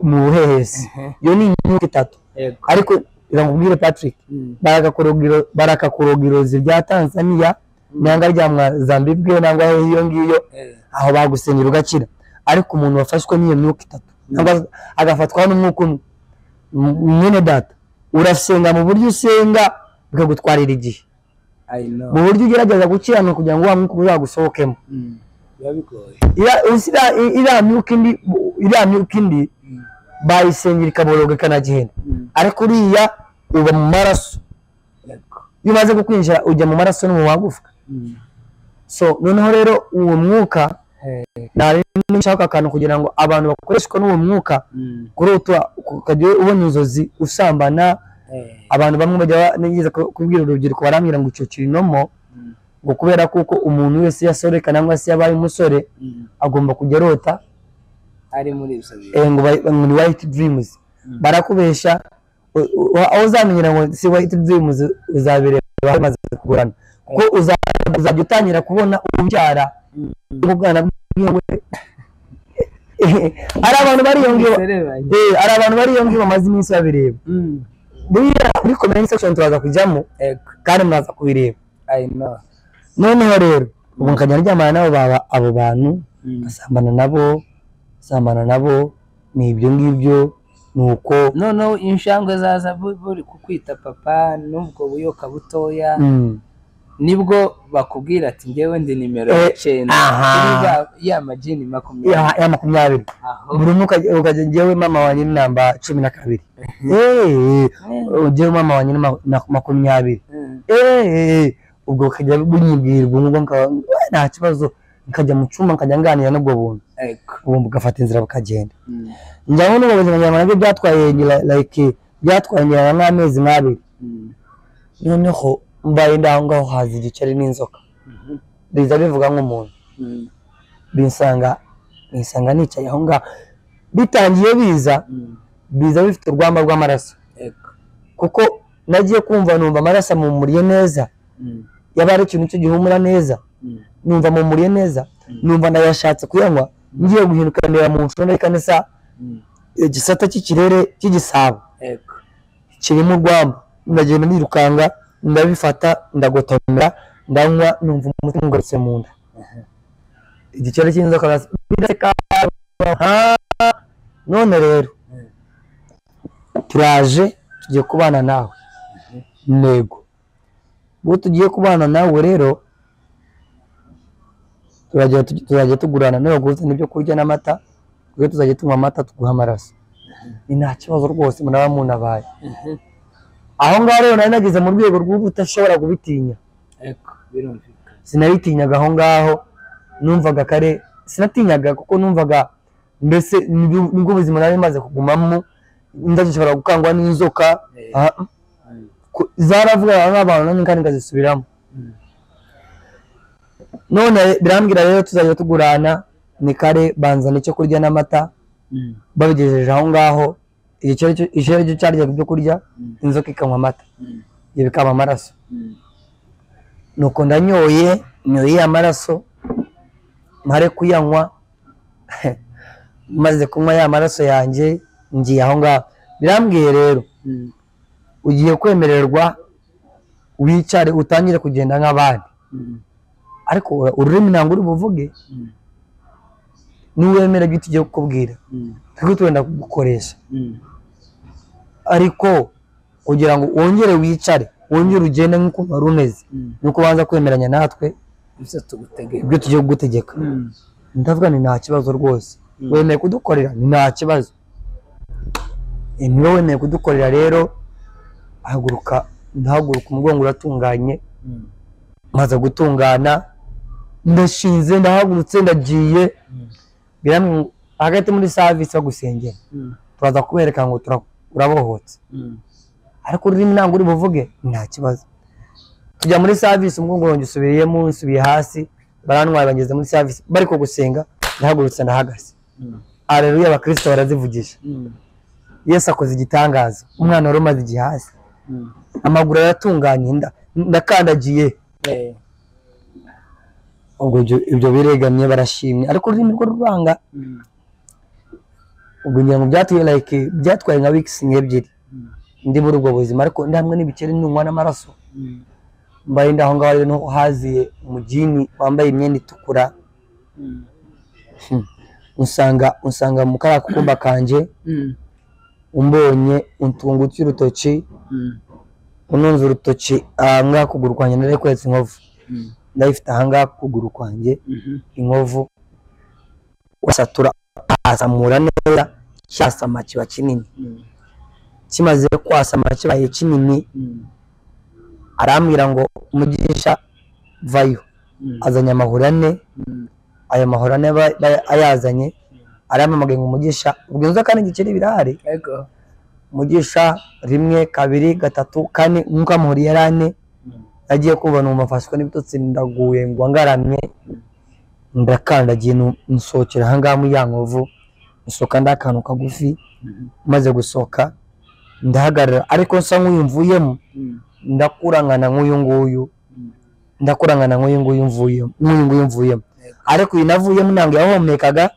B: mu buhehesi iyo ni imyuka itatu ariko nkubwire Patrick barakakuroga irozi rya Tanzania nanga rya Mozambique nangwa iyo ngiyo aho bagusenyera ugakira ariko umuntu wafashwe n'iyo myuka itatu agafatwa n'umwuka umwe mwene data urasenga mu buryo usenga bikagutwarira igihe mu buryo ugerageza gukiranuka kugira ngo wa mwuka uzagusohokemo iriya myuka indi bayisengera ikaboroga ikanagenda ariko uriya uba mu maraso iyo umaze kukwinjira ujya mu maraso no mu magufwa so noneho rero uwo mwuka nari nshaka akantu kugira ngo abantu bakoreshwe n'uwo mwuka kurota ukajya ubona inzozi usambana abantu bamwe bajya nigeze kubwira urubyiruko barambwira ngo icyo kirinomo ngo kubera kuko umuntu wese yasoreka nangwa se yabaye umusore agomba kujya arota
A: ari muri ibyo
B: ngo ni white dreams barakubesha aho uzamenyera ngo si white dreams uzabireba bamaze kugurana kuko uzajya utangira kubona ubyara ubwana ari abantu bari yongiwe bamaze iminsi babireba muri comment section turaza kujyamo kandi muraza kubireba noneho rero ubu nkajya ndyamana nabo abo bantu basambana nabo ni ibyo ngibyo nuko
A: noneho inshangwe zaza buri kukwita papa nubwo buyoka butoya nibwo bakubwira ati ngewe ndi nimero 9 ya majini
B: 20 buri ukajya ngewe mama wanjye ni namba 12 ngewe mama wanjye ni 20 ubwo ukajya bunyibwirwa ngo nta kibazo nkajya mu cyumba nkajya nganira n'ubwo buntu ubu bugafata inzira bukagenda njyaho n'ubu buzima bwanjye nabyo byatwaye byatwaye nk'amezi 2 noneho mbaye ndaho haza igiceri n'inzoka biza bivuga nk'umuntu binsanga nicaye aho ngaho bitangiye biza bifite urwamba rw'amaraso kuko nagiye kumva numva amaraso amumuriye neza yaba ari ikintu cyo gihumura neza numva amumuriye neza numva ndayashatse kuyanywa ngiye guhindukanira mu nshuro n'ikanisa igisata cy'ikirere cy'igisabo kirimo urwamba ndagenda nirukanga ndabifata ndagotomera ndanywa numva umutima ugarutse mu nda igiceri cy'inzoka biraseka none rero turaje tugiye kubana nawe ntego ubwo tugiye kubana nawe rero turajya tugurana nawe gusa n'ibyo kurya n'amata ubwo tuzajya tunywa amata tuguha amaraso ni nta kibazo rwose munaba munabaye aho ngaho rero nari nagize mu rwego rw'ubutashobora kubitinya sinabitinyaga aho ngaho numvaga kare sinatinyaga kuko numvaga mbese nibwo buzima nari maze kugumamo ndashobora gukangwa n'inzoka zaravuga n'abantu nani kandi ngazisubiramo none birambwira rero tuzajya tugurana ni kare banzana icyo kurya n'amata babigejeje aho ngaho igiceri cyo cyaryaga ibyo kurya inzoka ikanywa amata bikaba amaraso nuko ndanyoye amaraso mare kuyanywa maze kunywa ya maraso yanjye ngiye aho ngaho birambwiye rero ugiye kwemererwa wicare utangire kugenda nk'abandi ariko ururimi ntabwo uri buvuge niwemera ibyo tugiye kukubwira twe turenda kugukoresha ariko kugira ngo wongere wicare wongere ugende nk'uko wari umeze nuko ubanza kwemeranya natwe ibyo tugiye kugutegeka ndavuga ni nta kibazo rwose wemeye kudukorera ni nta kibazo niba wemeye kudukorera rero ndahaguruka umugongo uratunganye maze gutungana ndashinze ndahagurutse ndagiye biramwe hagati muri service yo gusengera turaza kubereka ngo urabohotse ariko ururimi ntabwo uri buvuge nta kibazo tujya muri service umugongo wanjye usubiriyemo nsubiye hasi barantwaye bageze muri service bari ko gusenga ndahagurutse ndahagaze haleluya abakristo barazivugisha Yesu akoze igitangaza umwana wari umaze igihe hasi amaguru yaratunganye ndakandagiye ubwo ibyo biregamye barashimye ariko ururimi rwo ruranga ubwo ngira ngo byatwaye nka weeks ebyiri ndi muri ubwo buzima ariko ndi hamwe n'ibiceri n'unywa n'amaraso mbaye ndaho ngaho rero no haziye umujini wambaye imyenda itukura usanga mu kara kukumba kanje umbonye untungutse urutoki ununze urutoki ahangaha kuguru kwanjye nari kwetse inkovu ndayifite ahangaha kuguru kwanjye inkovu wasatura asamura neza cyasama kiba kinini kimaze kwasama kibaye kinini arambwira ngo umugisha vayo azanye amahurane aya mahurane ayazanye arampamagaye ngo umugisha ubwo inzoka n'igiceri birahari umugisha 1 2 3 4 nkuko amahuri yarane agiye kubona umufashwe n'ibitotsi ndaguye ngo ngaramye ndakandagiye nsokera hanga mu yankovu nsoka ndakanu kagufi maze gusoka ndahagarara ariko nsa nk'uyumvuyemo ndakurangana nk'uyu nguyu mvuyemo ariko uyu navuyemo ntabwo yahumekaga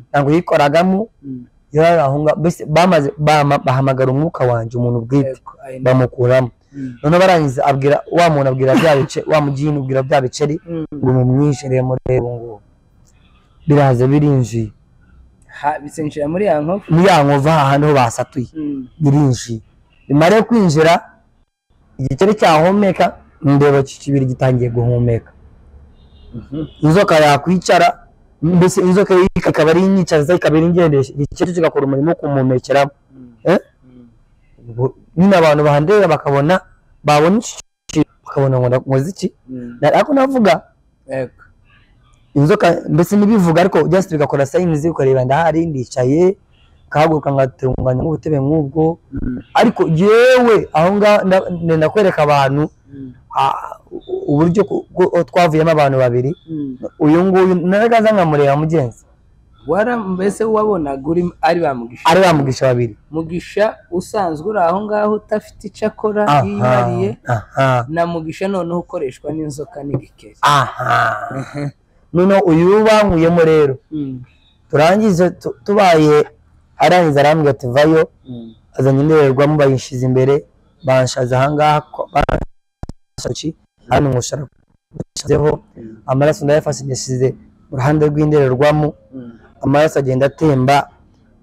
B: ntabwo yikoragamo yarahunga bese bamaze bahamagara umwuka wanje umuntu bwite bamukuramo none barangiza abwira wa muntu abwira bya bice wa mugini ubwira bya biceri ngo mumwishere muri ngo biraza birinjiye
A: bisenjira muri ya nkovu
B: ahantu ho basatuye birinjiye bimare kwinjira igiceri cyahumeka ndeba kibiri gitangiye guhumeka inzoka yakwicara mbese inzoka ikaba ari inyicaza ikabiri ingendesha igiceri kigakora umurimo kumumekeramo nyine abantu bahandera bakabona babona bakabona ngo muziki ariko navuga inzoka mbese nibivuga ariko just bigakora signs ukareba ndahari ndicaye kahaguruka ngatunganya ubutebe nk'ubwo ariko yewe aho ndakwereka abantu uburyo twavuyemo abantu babiri uyu nguyu naragaza nkamureba mugenzi
A: mbese wabonaga ari
B: bamugisha babiri
A: mugisha usanzwe uri aho ngaho utafite icyo akora yimariye na mugisha noneho ukoreshwa n'inzoka n'igikeri
B: noneho uyu bankuyemo rero turangize tubaye arangiza arambwira ati vayo azanye indorerwamo bayishize imbere banshaza ahangaha hano ngushara zeho amaraso ndayafashe ngesize uruhande rw'indorerwamo amaraso agenda atemba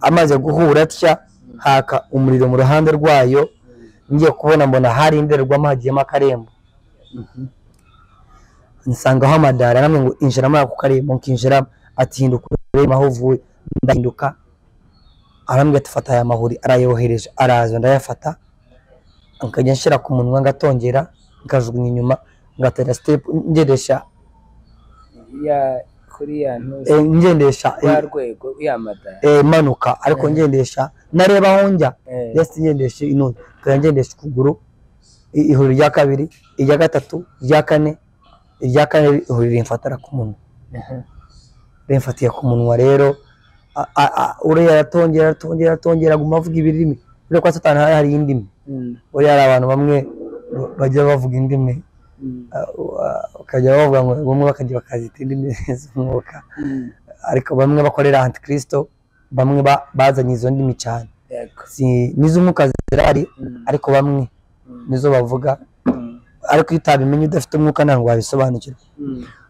B: amaze guhura atya haka umuriro mu ruhande rwayo ngiye kubona mbona hari indorerwamo hagiyemo akarembo nsangaho amadara namwe ngo injira muri ako karembo nkinjira atinduka ureba aho uvuye ndahinduka arambwira ati fata aya mahuri arayohereje araza ndayafata nkajya nshyira ku munwa ngatongera nkajugunya inyuma ngatera step ngendesha
A: kuri ya
B: ngendesha
A: ya rwego y'amadara
B: manuka ariko ngendesha nareba aho njya just ngendesha ino kandi ngendesha kuguru ihuri rya kabiri irya gatatu irya kane ihuri rimfatara ku munwa rimfatiye ku munwa rero uriya aratongera guma avuga ibirimi rero kwa Satani hari indimi uriya ari abantu bamwe bajya bavuga indimi bakajya bavuga ngo bamwe bakajya bakazita indimi z'umwuka ariko bamwe bakorera antikristo bamwe bazanye izo ndimi cyane n'iz'umwuka zirahari ariko bamwe nizo bavuga ariko iyo utabimenye udafite umwuka ntabwo wabisobanukirwa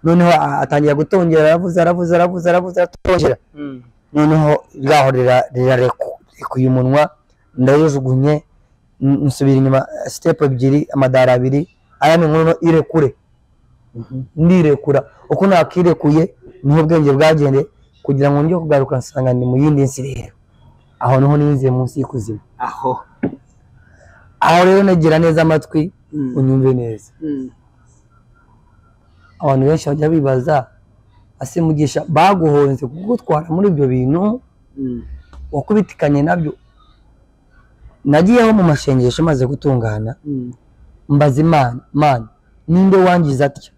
B: noneho atangira gutongera aravuza atongera noneho ryaho rirarekuye umunwa ndayijugunye nsubira inyuma step ebyiri amadara abiri ayame nkono irekure ndirekura uko nakirekuye niho ubwenge bwagende kugira ngo njye kugaruka nsanga ni mu yindi nsi rero aho niho ninziye munsi y'ikuzimu aho rero negera neza amatwi unyumve neza abantu benshi bajya bibaza ase mugisha baguhonze kugutwara muri ibyo bintu wakubitikanye nabyo nagiyeho mu mashengesho maze gutungana mbaza Imana ninde wangiza atya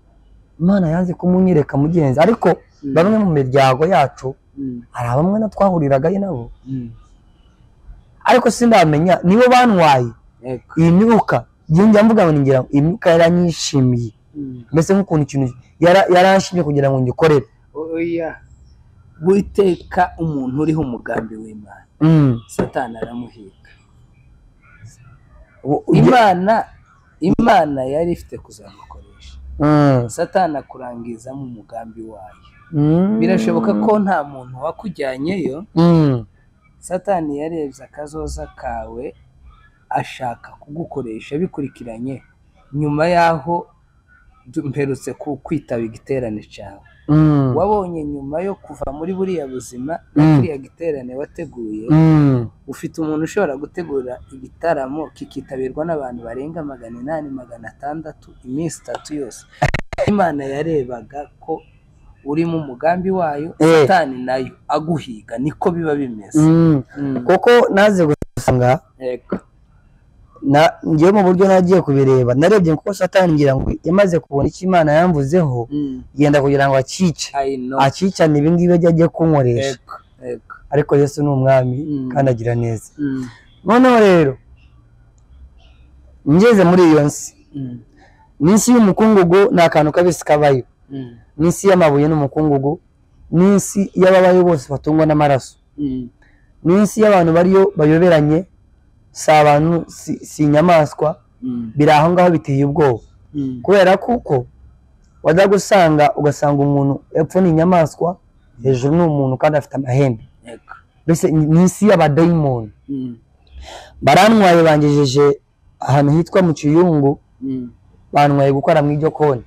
B: Imana yanze kumunyereka mugenzi ariko bamwe mu miryango yacu hari abamwe na twahuriraga nabo ariko sindamenya nibo bantwaye iyi myuka njya mvuga ngo ngira iyi myuka yaranyishimiye mbese nk'ukuntu ikintu yaranshimye kugira ngo ngikorere
A: witeka umuntu uriho umugambi w'Imana Satani aramuhiga Imana yari ifite kuzamukoresha Satani akurangizamo umugambi wayo birashoboka ko nta muntu wakujyanyeyo Satani yarebye akazoza kawe ashaka kugukoresha bikurikiranye nyuma yaho mperutse kwitaba igiterane cyawe wabonye nyuma yo kuva muri buriya buzima kiriya giterane wateguye ufite umuntu ushobora gutegura igitaramo kikitabirwa n'abantu barenga 800 600 iminsi 3 yose Imana yarebaga ko uri mu mugambi wayo Satani nayo aguhiga niko biba bimeze
B: koko naze gusanga ngiye mu buryo nagiye kubireba narebye ko Satani ngira ngo yamaze kubona iki Imana yamvuzeho yenda kugira ngo acicane ibingibi ajye kunkoresha ariko Yesu ni umwami kandi agira neza noneho rero ngeze muri iyo nsi n'isi y'umukungugu ni akantu kabisi kabayo n'isi y'amabuye n'umukungugu, n'isi y'ababayo bose batungwa n'amaraso, n'isi y'abantu bariyo bayoberanye, si abantu si inyamaswa, biri aho ngaho biteye ubwoba. Kubera kuko wajya gusanga ugasanga umuntu epfo ni inyamaswa, hejuru ni umuntu kandi afite amahembe. Mbese n'isi y'abadayimoni. Barantwaye bangejeje ahantu hitwa mu Kiyungu, bantwaye gukora mu iryo koni.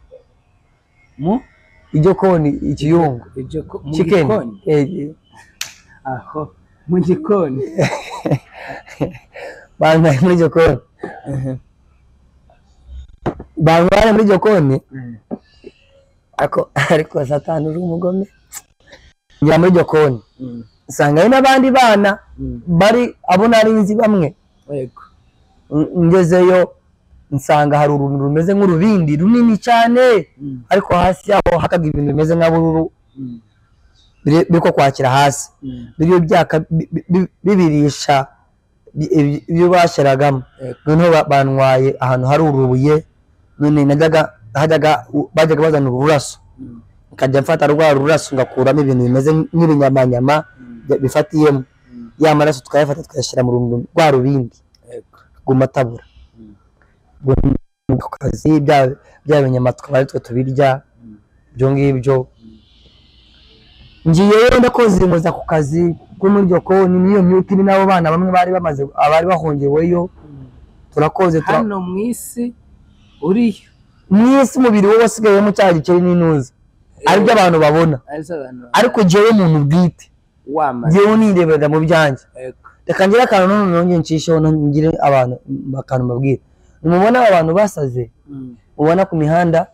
B: Iryo koni Ikiyungu. Chicken.
A: Aho mu gikoni.
B: Bantwaye muri iryo koni. Bantwaye muri iryo koni. Ariko Satani uri umugome. Njya muri iryo koni. Nsanga n'abandi bana bari abo narinzi bamwe. Ngezeyo nsanga hari uruntu rumeze nk'urubindi runini cyane, ariko hasi yaho hakaga ibintu bimeze nk'abururu biriko kwakira hasi, biriyo byaka bibirisha ibyo bashyiragamo. Noneho bantwaye ahantu hari urubuye, none bajyaga bazana ururaso, nkajya mfata rwa ruraso ngakuramo ibintu bimeze nk'ibinyamanyama bifatiyemo, ya maraso tukayafata tukayashyira mu rwa rubindi gumatabura. Ku kazi bya binyama tukaba ari twe tubirya, ibyo ngibyo. Ngiyeyo ndakoze muza ku kazi ko muri iryo koni, niyo myuka iri n'abo bana bamwe bari bamaze abari bahongeweyo, turakoze
A: hano mu isi uriyo.
B: Mwisi umubiri wowe wasigaye mu cyaha gikeri n'inuza, aribyo abantu babona, ariko jewe umuntu bwite jewe nindebera mu byanjye. Reka ngira akantu none nongeye ncisheho ngire abantu bakantu babwira. Mubona abantu basaze, ubona ku mihanda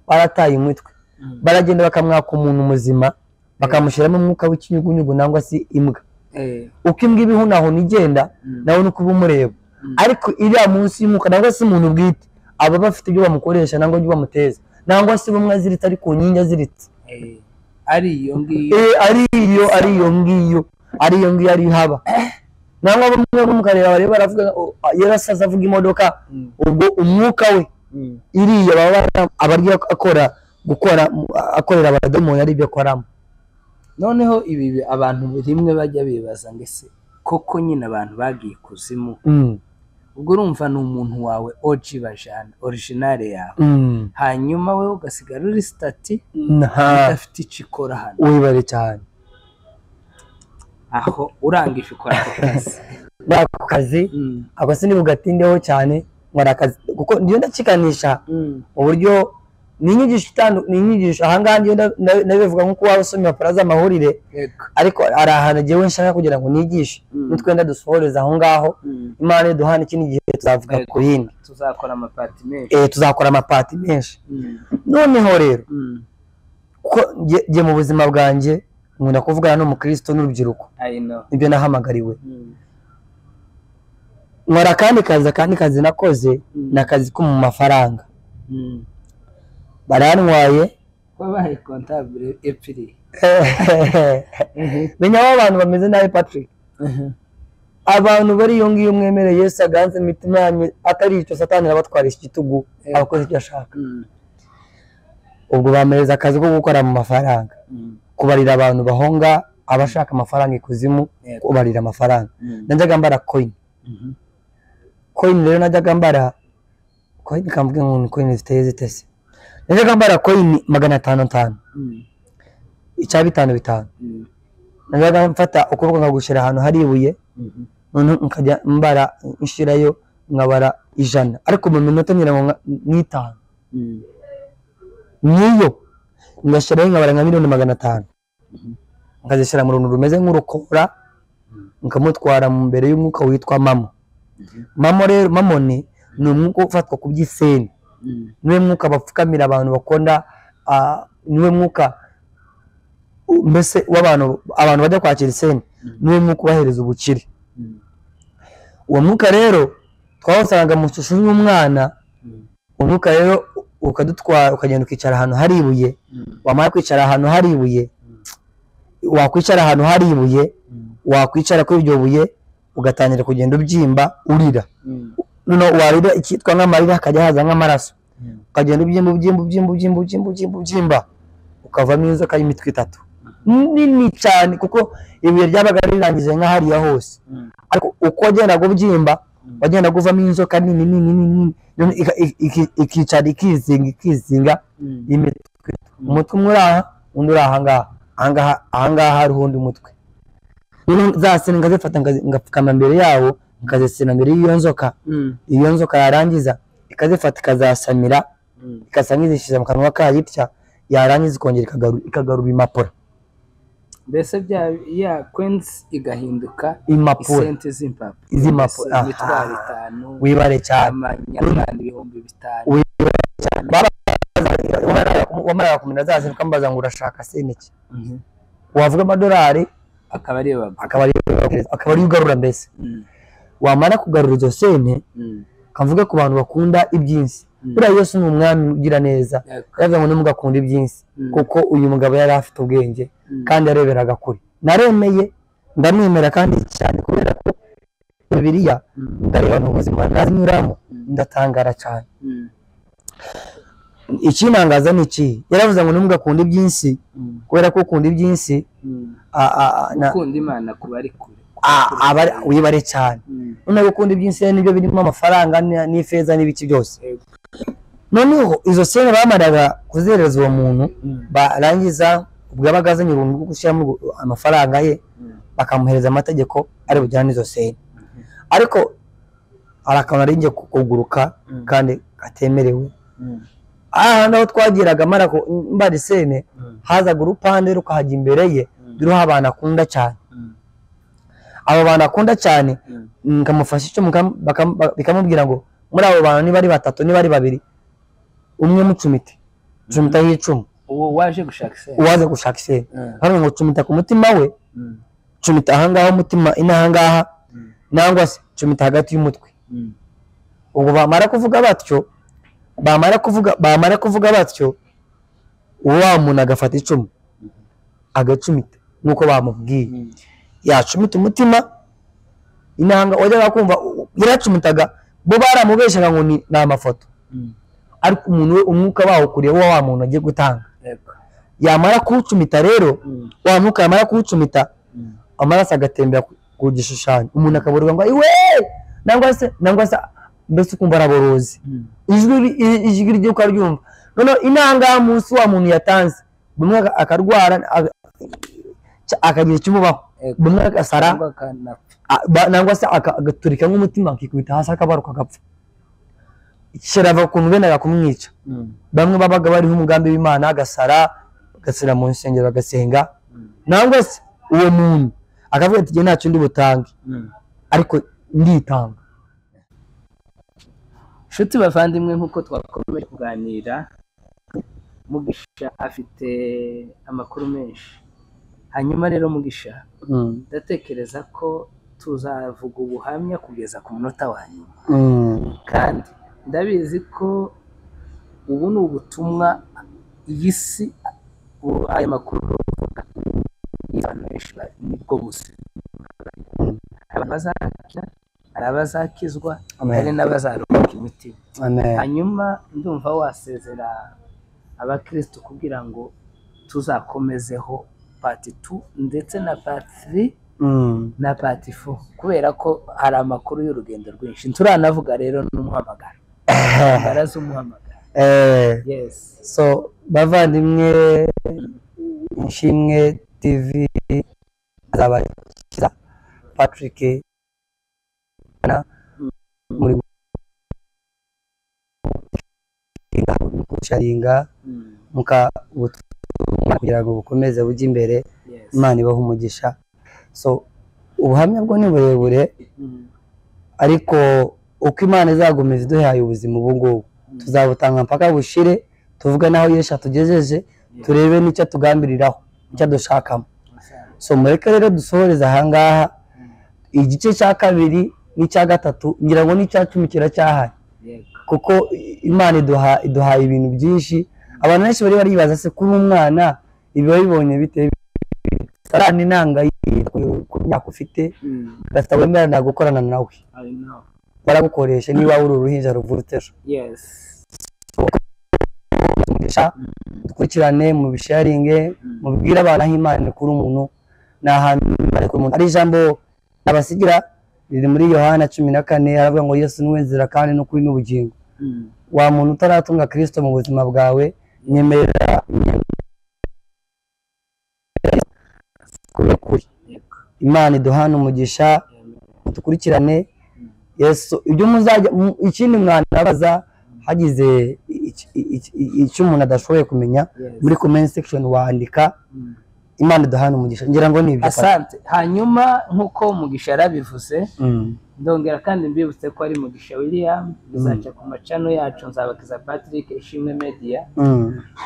B: barataye umutwe, baragenda bakamwaka umuntu muzima, bakamushyiramo umwuka w'ikinyugunyugu nangwa si imbwa. Uko imbwa ibihunaho nigenda nawe nuko ubumureba, ariko iriya munsi y'umwuka nangwa si umuntu bwite, aba bafite ibyo bamukoresha nangwa ibyo bamuteza, nangwa si bumwe aziritse ari ku nkingi aziritse.
A: Ari iyo ngiyo.
B: Ari iyo ngiyo ari haba. Nangwa bamwe mukareba bareba baravuga yarasaza avuga imodoka, ubwo umwuka we iriya baba abaryo akorera abademoni ari byo akoramo.
A: Noneho ibi abantu rimwe bajya bibaza ngese koko nyine abantu bagiye kuzimu, ubwo urumva ni umuntu wawe OG bajana original yawe, hanyuma we ugasigara uri stati udafite icikora hano.
B: Wibare cyane
A: aho urangije ukora akazi.
B: Ako kazi ako sinibugatindeho cyane, nkora akazi kuko ndiyo ndacikanisha uburyo n'inyigisho ahangaha ndiyo nabivuga nkuko wabasomye apara z'amahurire, ariko ari ahantu jewe nshaka kugira ngo nigishe nitwenda dusohoreza aho ngaho. Imana duhana ikindi gihe tuzavuga ku yindi,
A: tuzakora amapati menshi.
B: Tuzakora amapati menshi. Noneho rero ko je mu buzima bwanjye nkunda kuvugana n'umukristo n'urubyiruko, nibyo nahamagariwe. Nkora kandi kazi nakoze nakazi ko mu mafaranga. Barantwaye
A: wabaye comptable epiri.
B: Menya abantu bameze nabi Patrick. Abantu bari yongiye umwemere Yesu aganze imitima yanyu, atari icyo Satani arabatwarisha igitugu abakoze ibyo ashaka. Ubwo bamereza akazi ko gukora mu mafaranga, kubarira abantu bahonga abashaka amafaranga ikuzimu, kubarira amafaranga. Najyaga mbara coin. Coin rero najyaga mbara coin kamvuga ngo coin ziteze. Najyaga mbara coin 500. Icya 5 najyaga mfata ukuboko ngagushira ahantu hari ibuye, none nkajya mbara inshirayo nkabara 100, ariko mu minota 5 niyo ngashirayo nkabara nka 500,000. Nkazishira mu runtu rumeze nk'urukora, nkamutwara mu mbere y'umwuka witwa mamo. Mamo rero mamoni ni umwuka ufatwa ku by'iseni, niwe mwuka bapfukamira abantu bakonda, niwe mwuka mbese w'abantu bajya kwakira iseni, niwe mwuka ubahereza ubukire. Uwo mwuka rero twawusanga mu shusho y'umwana. Umwuka rero ukadutwara ukagenda ukicara ahantu hari ibuye, wamara kwicara ahantu hari ibuye, wakwicara kuri iryo buye ugatangira kugenda ubyimba urira. None warira ikitwa nk'amarira akajya haza nk'amaraso, ukagenda ubyimba ukavamo inzoka y'imitwe 3 nini cyane kuko ibuye ryabaga rirangije nka hariya hose ariko uko agenda gubyimba wagenda guvamo inzoka nini ikicara ikizinga imitwe umutwe umwe undi ahangaha hari undi mutwe zasene ngazifata ngapfukama mbere yawo ngazisena mbere y'iyo nzoka yarangiza ikazifata ikazasamira ikasangizishiza mu kanwa kayitya yarangiza ikongera ikagarura impapuro
A: mbese ya kwenzi igahinduka
B: impapuro
A: isente z'impapuro
B: imitwaro
A: 5
B: wibare cyane
A: amanyarwanda 5,000
B: wamara kumenya zazi kambaza ngo urashaka seneki wavuga amadolari
A: akaba ari
B: ugarura mbese wamara kugarura izo sente kavuga ku bantu bakunda ibyinsi buriya Yesu ni umwami ugira neza yavuze ngo nimugakunda ibyinsi kuko uyu mugabo yari afite ubwenge kandi yareberaga kure naremeye ndamwemera kandi cyane kubera ko Bibiliya ndareba mu buzima nazinyuramo ndatangara cyane ikinangaza niki yaravuze ngo nimugakunda ibyinsi kubera ko ukunda ibyinsi
A: ukunda Imana kuba ari kure
B: wibare cyane none gukunda ibyinsi nibyo birimo amafaranga n'ifeza n'ibiki byose noneho izo sene bamaraga kuzereza uwo muntu barangiza ubwo abagazanye uruntu rwo gushyiramo amafaranga ye bakamuhereza amategeko ari bujyane izo sene ariko arakana ringe kuguruka kandi atemerewe naho twagiraga mara ko mbari sene hazaga urupande rukahajya imbere ye duriho abantu akunda cyane abo bantu akunda cyane nkamufasha icyo bikamubwira ngo muri abo bantu niba ari 3 niba ari 2 umwe mucumite y'icumu
A: uwo waje
B: gushaka isene hano ngo cumita ku mutima we cumita ahangaha umutima inahangaha nangwa se cumita hagati y'umutwe ubwo bamara kuvuga batyo uwo muntu agafata icumu agacumita nuko bamubwiye yacumita umutima inanga wajyaga kumva yaracumitaga bo baramubeshaga ngo ni amafoto ariko umuntu we umwuka bawo kuriye wa muntu agiye gutanga yamara kuwucumita rero wa mwuka yamara kuwucumita amaraso agatembera ku gishushanyo umuntu akaburwa ngo iwe nangwa se mbese ukumva araborozi ijwi ryo ukaryumva none inanga munsi wa muntu yatanze bumwe akarwara akagira ikimubaho bumwe agasara nangwa se agaturika nk'umutima akikubita hasi akabaruka agapfa kirava kuntu bene kumwica bamwe babaga bariho umugambi w'Imana agasara mu nsengero bagasenga nangwa se uwo muntu akavuga ati ntacyo ndi butange ariko nditanga
A: nshuti bavandimwe nk'uko twakomeje kuganira Mugisha afite amakuru menshi hanyuma rero Mugisha ndatekereza ko tuzavuga ubuhamya kugeza ku munota wa nyuma kandi ndabizi ko ubu ni ubutumwa iyi si aya makuru nibwo buzima abazakizwa hari n'abazaruhuka imitima hanyuma ndumva wasezera abakristo kugira ngo tuzakomezeho part 2 ndetse na part 3 na part 4 kubera ko hari amakuru y'urugendo rwinshi turanavuga rero n'umuhamagaro baraza umuhamagaro yes
B: so bavandimwe Ishimwe TV azabakiza Patrick muri sharinga muka kugira ngo bukomeze bujye imbere Imana ibaho umugisha so ubuhamya bwo ni burebure ariko uko Imana izagomeza iduhaye ubuzima ubu ngubu tuzabutanga mpaka bushire tuvuga naho Yesu tugejeje turebe n'icyo tugambiriraho icyo dushakamo so mureke rero dusohoreza ahangaha igice cya 2 n'icya 3 ngira ngo n'icya 10 kiracyahari kuko Imana iduhaye ibintu byinshi abantu benshi bari baribaza se kuri umwana ibi babibonye bite sarani nanga ku myaka ufite gastabemera gukorana nawe baragukoresha niba uri uruhinja ruvurutse
A: yes
B: umugisha dukurikirane mu bisharinge mubwire abantu aho Imana ikura umuntu n'ahantu Imana ikura umuntu. Ari ijambo nabasigira riri muri Yohana 14 aravuga ngo Yesu niwe nzira kandi n'ukuri n'ubugingo. Wa muntu utaratunga Kristo mu buzima bwawe nyemerera kuri Imana iduhana umugisha dukurikirane Yesu. Ibyo muzajya ikindi mwanabaza hagize icyo umuntu adashoboye kumenya muri comment section wandika. Imana iduhana umugisha ngira ngo nibyo.
A: Asante. Hanyuma nkuko Mugisha yarabivuze ndongera kandi mbibutse ko ari Mugisha William bizaca ku macano yacu Nzabakiza Patrick Ishimwe Media.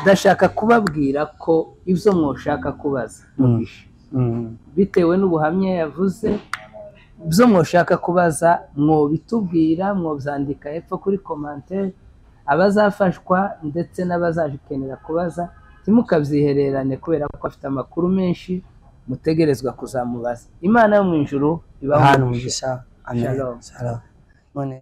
A: Ndashaka kubabwira ko ibyo mwoshaka kubaza Mugisha bitewe n'ubuhamya yavuze, ibyo mwoshaka kubaza mwobitubwira, mwobyandika hepfo kuri commentaire. Abazafashwa ndetse n'abazajikenera kubaza timukabyihererane kubera ko afite amakuru menshi mutegerezwa kuzamubaza. Imana yo mu ijuru ibaha umugisha.
B: Amen. Shalom.